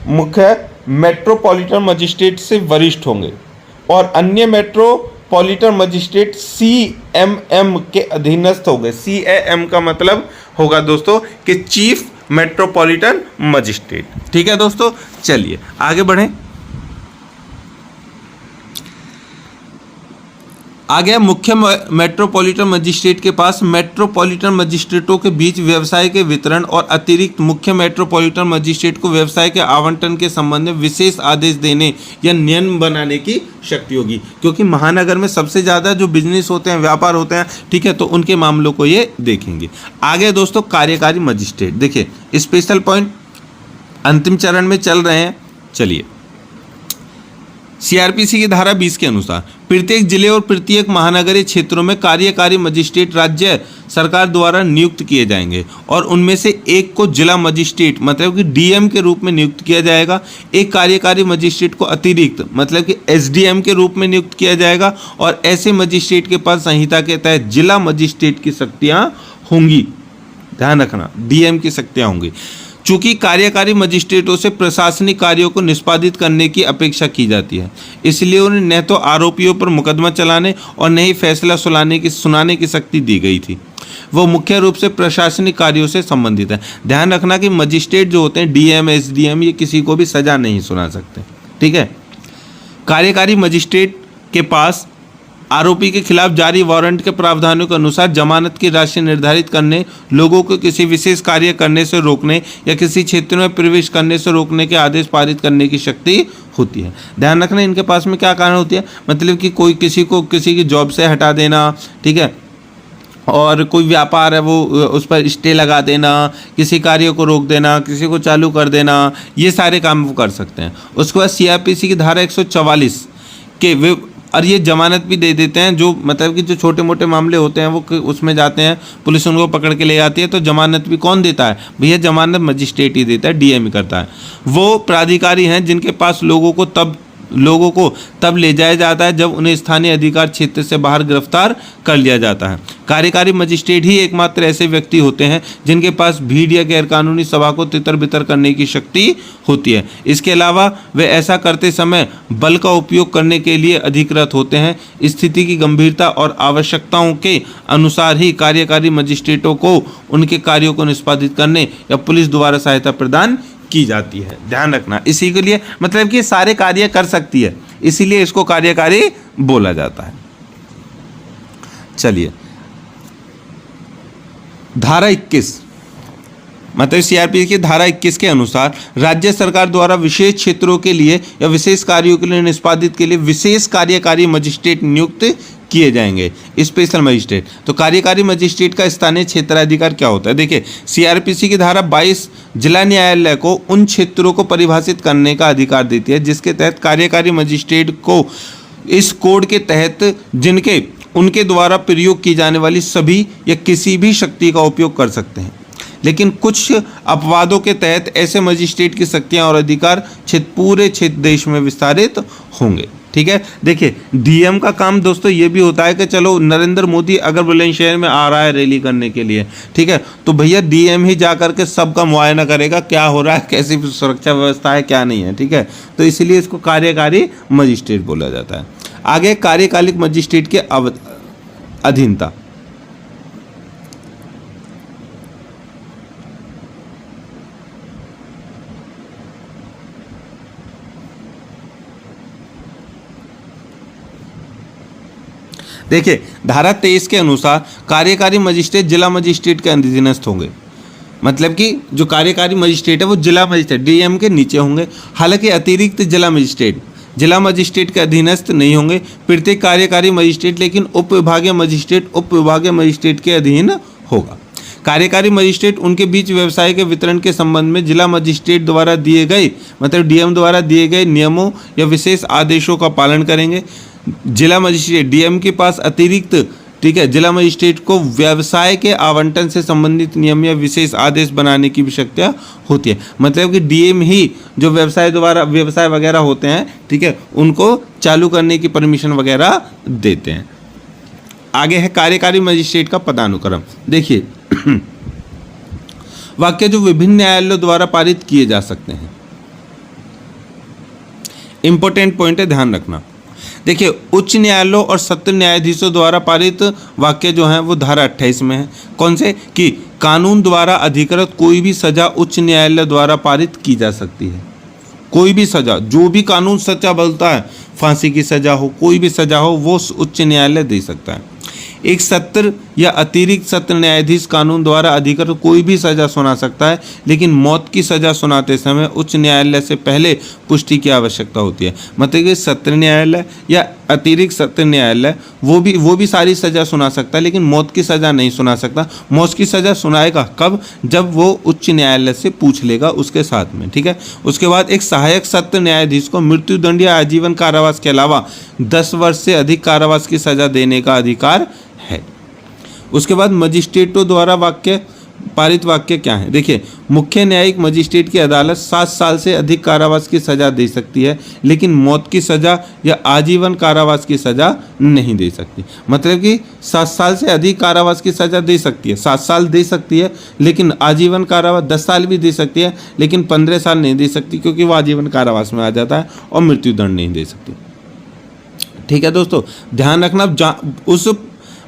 मुख्य मेट्रोपॉलिटन मजिस्ट्रेट से वरिष्ठ होंगे और अन्य मेट्रोपॉलिटन मजिस्ट्रेट CMM के अधीनस्थ होंगे। CAM का मतलब होगा दोस्तों कि चीफ मेट्रोपॉलिटन मजिस्ट्रेट। ठीक है दोस्तों, चलिए आगे बढ़ें। आगे मुख्य मेट्रोपॉलिटन मजिस्ट्रेट के पास मेट्रोपॉलिटन मजिस्ट्रेटों के बीच व्यवसाय के वितरण और अतिरिक्त मुख्य मेट्रोपॉलिटन मजिस्ट्रेट को व्यवसाय के आवंटन के संबंध में विशेष आदेश देने या नियम बनाने की शक्ति होगी, क्योंकि महानगर में सबसे ज़्यादा जो बिजनेस होते हैं, व्यापार होते हैं, ठीक है, तो उनके मामलों को ये देखेंगे। आगे दोस्तों कार्यकारी मजिस्ट्रेट, देखिए स्पेशल पॉइंट अंतिम चरण में चल रहे हैं। चलिए सीआरपीसी की धारा 20 के अनुसार प्रत्येक जिले और प्रत्येक महानगरीय क्षेत्रों में कार्यकारी मजिस्ट्रेट राज्य सरकार द्वारा नियुक्त किए जाएंगे और उनमें से एक को जिला मजिस्ट्रेट मतलब कि DM के रूप में नियुक्त किया जाएगा। एक कार्यकारी मजिस्ट्रेट को अतिरिक्त मतलब कि SDM के रूप में नियुक्त किया जाएगा और ऐसे मजिस्ट्रेट के पास संहिता के तहत जिला मजिस्ट्रेट की शक्तियाँ होंगी। ध्यान रखना, DM की शक्तियाँ होंगी। चूंकि कार्यकारी मजिस्ट्रेटों से प्रशासनिक कार्यों को निष्पादित करने की अपेक्षा की जाती है, इसलिए उन्हें न तो आरोपियों पर मुकदमा चलाने और न ही फैसला सुनाने की शक्ति दी गई थी। वो मुख्य रूप से प्रशासनिक कार्यों से संबंधित है। ध्यान रखना कि मजिस्ट्रेट जो होते हैं DM SDM ये किसी को भी सजा नहीं सुना सकते। ठीक है, कार्यकारी मजिस्ट्रेट के पास आरोपी के खिलाफ जारी वारंट के प्रावधानों के अनुसार जमानत की राशि निर्धारित करने, लोगों को किसी विशेष कार्य करने से रोकने या किसी क्षेत्र में प्रवेश करने से रोकने के आदेश पारित करने की शक्ति होती है। ध्यान रखना इनके पास में क्या कारण होती है, मतलब कि कोई किसी को किसी की जॉब से हटा देना, ठीक है, और कोई व्यापार है वो उस पर स्टे लगा देना, किसी कार्य को रोक देना, किसी को चालू कर देना, ये सारे काम वो कर सकते हैं। उसके बाद CRPC की धारा 144 के वे और ये जमानत भी दे देते हैं, जो मतलब कि जो छोटे मोटे मामले होते हैं वो उसमें जाते हैं, पुलिस उनको पकड़ के ले जाती है, तो जमानत भी कौन देता है भैया, जमानत मजिस्ट्रेट ही देता है, DM करता है। वो प्राधिकारी हैं जिनके पास लोगों को तब ले जाया जाता है जब उन्हें स्थानीय अधिकार क्षेत्र से बाहर गिरफ्तार कर लिया जाता है। कार्यकारी मजिस्ट्रेट ही एकमात्र ऐसे व्यक्ति होते हैं जिनके पास भीड़ या गैरकानूनी सभा को तितर बितर करने की शक्ति होती है। इसके अलावा वे ऐसा करते समय बल का उपयोग करने के लिए अधिकृत होते हैं। स्थिति की गंभीरता और आवश्यकताओं के अनुसार ही कार्यकारी मजिस्ट्रेटों को उनके कार्यों को निष्पादित करने या पुलिस द्वारा सहायता प्रदान की जाती है। ध्यान रखना, इसी के लिए मतलब कि सारे कार्य कर सकती है, इसीलिए इसको कार्यकारी बोला जाता है। चलिए धारा 21 मतलब CRPC की धारा 21 के अनुसार राज्य सरकार द्वारा विशेष क्षेत्रों के लिए या विशेष कार्यों के लिए निष्पादित के लिए विशेष कार्यकारी मजिस्ट्रेट नियुक्त किए जाएंगे, स्पेशल मजिस्ट्रेट। तो कार्यकारी मजिस्ट्रेट का स्थानीय क्षेत्राधिकार क्या होता है, देखिए CRPC की धारा 22 जिला न्यायालय को उन क्षेत्रों को परिभाषित करने का अधिकार देती है जिसके तहत कार्यकारी मजिस्ट्रेट को इस कोड के तहत जिनके उनके द्वारा प्रयोग की जाने वाली सभी या किसी भी शक्ति का उपयोग कर सकते हैं। लेकिन कुछ अपवादों के तहत ऐसे मजिस्ट्रेट की शक्तियां और अधिकार पूरे क्षेत्र देश में विस्तारित होंगे। ठीक है। देखिए डीएम का काम दोस्तों ये भी होता है कि चलो नरेंद्र मोदी अगर बुलंदशहर में आ रहा है रैली करने के लिए, ठीक है, तो भैया डीएम ही जा करके सबका मुआयना करेगा क्या हो रहा है, कैसी सुरक्षा व्यवस्था है, क्या नहीं है, ठीक है। तो इसलिए इसको कार्यकारी मजिस्ट्रेट बोला जाता है। आगे कार्यपालिक मजिस्ट्रेट के अधीनता। देखिए धारा 23 के अनुसार कार्यकारी मजिस्ट्रेट जिला मजिस्ट्रेट के अधीनस्थ होंगे। मतलब कि जो कार्यकारी मजिस्ट्रेट है वो जिला मजिस्ट्रेट डीएम के नीचे होंगे। हालांकि अतिरिक्त जिला मजिस्ट्रेट के अधीनस्थ नहीं होंगे प्रत्येक कार्यकारी मजिस्ट्रेट, लेकिन उप विभागीय मजिस्ट्रेट के अधीन होगा। कार्यकारी मजिस्ट्रेट उनके बीच व्यवसाय के वितरण के संबंध में जिला मजिस्ट्रेट द्वारा दिए गए, मतलब डीएम द्वारा दिए गए नियमों या विशेष आदेशों का पालन करेंगे। जिला मजिस्ट्रेट डीएम के पास अतिरिक्त, ठीक है, जिला मजिस्ट्रेट को व्यवसाय के आवंटन से संबंधित नियम या विशेष आदेश बनाने की आवश्यकता होती है। मतलब कि डीएम ही जो व्यवसाय वगैरह होते हैं, ठीक है, उनको चालू करने की परमिशन वगैरह देते हैं। आगे है कार्यकारी मजिस्ट्रेट का पदानुक्रम। देखिए वाक्य जो विभिन्न न्यायालयों द्वारा पारित किए जा सकते हैं, इंपॉर्टेंट पॉइंट है, ध्यान रखना। देखिए उच्च न्यायालयों और सत्र न्यायाधीशों द्वारा पारित वाक्य जो हैं वो धारा 28 में है। कौन से? कि कानून द्वारा अधिकृत कोई भी सजा उच्च न्यायालय द्वारा पारित की जा सकती है। कोई भी सजा, जो भी कानून सजा बोलता है, फांसी की सजा हो, कोई भी सजा हो, वो उच्च न्यायालय दे सकता है। एक सत्र या अतिरिक्त सत्र न्यायाधीश कानून द्वारा अधिकृत कोई भी सजा सुना सकता है, लेकिन मौत की सजा सुनाते समय उच्च न्यायालय से पहले पुष्टि की आवश्यकता होती है। मतलब कि सत्र न्यायालय या अतिरिक्त सत्र न्यायालय वो भी सारी सजा सुना सकता है, लेकिन मौत की सजा नहीं सुना सकता। मौत की सजा सुनाएगा कब? जब वो उच्च न्यायालय से पूछ लेगा उसके साथ में, ठीक है। उसके बाद एक सहायक सत्र न्यायाधीश को मृत्युदंड या आजीवन कारावास के अलावा 10 वर्ष से अधिक कारावास की सजा देने का अधिकार है। उसके बाद मजिस्ट्रेटों द्वारा पारित वाक्य क्या है? देखिए मुख्य न्यायिक मजिस्ट्रेट की अदालत 7 साल से अधिक कारावास की सजा दे सकती है, लेकिन मौत की सजा या आजीवन कारावास की सजा नहीं दे सकती। मतलब कि 7 साल से अधिक कारावास की सजा दे सकती है, 7 साल दे सकती है, लेकिन आजीवन कारावास 10 साल भी दे सकती है, लेकिन 15 साल नहीं दे सकती, क्योंकि वो आजीवन कारावास में आ जाता है, और मृत्युदंड नहीं दे सकती। ठीक है दोस्तों, ध्यान रखना। उस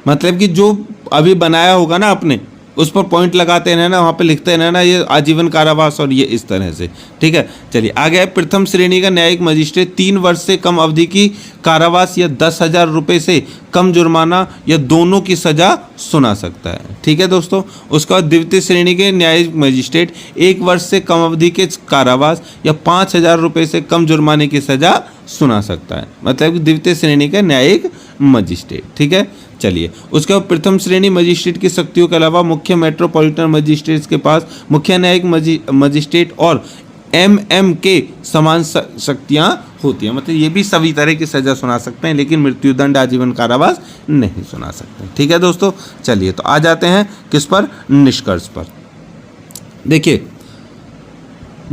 मतलब कि जो अभी बनाया होगा ना आपने, उस पर पॉइंट लगाते रहना, वहाँ पे लिखते रहना ये आजीवन कारावास और ये इस तरह से, ठीक है। चलिए आगे है प्रथम श्रेणी का न्यायिक मजिस्ट्रेट 3 वर्ष से कम अवधि की कारावास या 10,000 रुपये से कम जुर्माना या दोनों की सजा सुना सकता है। ठीक है दोस्तों। उसका द्वितीय श्रेणी के न्यायिक मजिस्ट्रेट 1 वर्ष से कम अवधि के कारावास या 5,000 रुपये से कम जुर्माने की सजा सुना सकता है। मतलब द्वितीय श्रेणी का न्यायिक मजिस्ट्रेट, ठीक है। चलिए उसके बाद प्रथम श्रेणी मजिस्ट्रेट की शक्तियों के अलावा मुख्य मेट्रोपॉलिटन मजिस्ट्रेट के पास मुख्य न्यायिक मजिस्ट्रेट और एमएम के समान शक्तियां होती हैं। मतलब ये भी सभी तरह की सजा सुना सकते हैं, लेकिन मृत्युदंड आजीवन कारावास नहीं सुना सकते। ठीक है दोस्तों। चलिए तो आ जाते हैं किस पर? निष्कर्ष पर। देखिए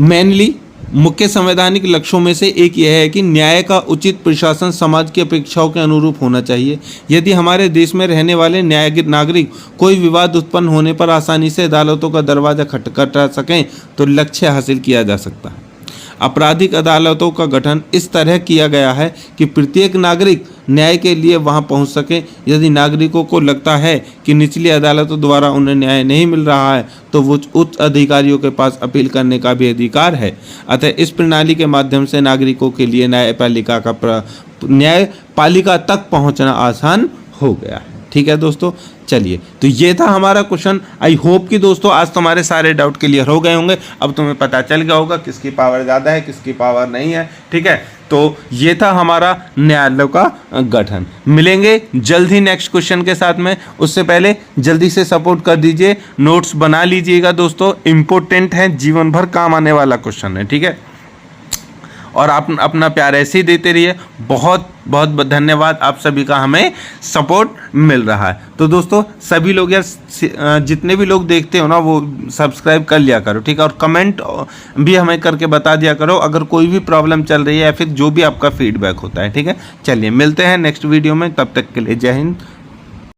मेनली मुख्य संवैधानिक लक्ष्यों में से एक यह है कि न्याय का उचित प्रशासन समाज की अपेक्षाओं के अनुरूप होना चाहिए। यदि हमारे देश में रहने वाले नागरिक कोई विवाद उत्पन्न होने पर आसानी से अदालतों का दरवाजा खटखटा सकें तो लक्ष्य हासिल किया जा सकता है। आपराधिक अदालतों का गठन इस तरह किया गया है कि प्रत्येक नागरिक न्याय के लिए वहां पहुंच सके। यदि नागरिकों को लगता है कि निचली अदालतों द्वारा उन्हें न्याय नहीं मिल रहा है तो वो उच्च अधिकारियों के पास अपील करने का भी अधिकार है। अतः इस प्रणाली के माध्यम से नागरिकों के लिए न्यायपालिका तक पहुंचना आसान हो गया है। ठीक है दोस्तों। चलिए तो ये था हमारा क्वेश्चन। आई होप कि दोस्तों आज तुम्हारे सारे डाउट क्लियर हो गए होंगे। अब तुम्हें पता चल गया होगा किसकी पावर ज़्यादा है, किसकी पावर नहीं है। ठीक है, तो ये था हमारा न्यायालयों का गठन। मिलेंगे जल्द ही नेक्स्ट क्वेश्चन के साथ में। उससे पहले जल्दी से सपोर्ट कर दीजिए, नोट्स बना लीजिएगा दोस्तों, इम्पोर्टेंट है, जीवन भर काम आने वाला क्वेश्चन है। ठीक है, और आप अपना प्यार ऐसे ही देते रहिए। बहुत बहुत धन्यवाद, आप सभी का हमें सपोर्ट मिल रहा है। तो दोस्तों सभी लोग यार जितने भी लोग देखते हो ना वो सब्सक्राइब कर लिया करो, ठीक है। और कमेंट भी हमें करके बता दिया करो अगर कोई भी प्रॉब्लम चल रही है या फिर जो भी आपका फीडबैक होता है, ठीक है। चलिए मिलते हैं नेक्स्ट वीडियो में, तब तक के लिए जय हिंद,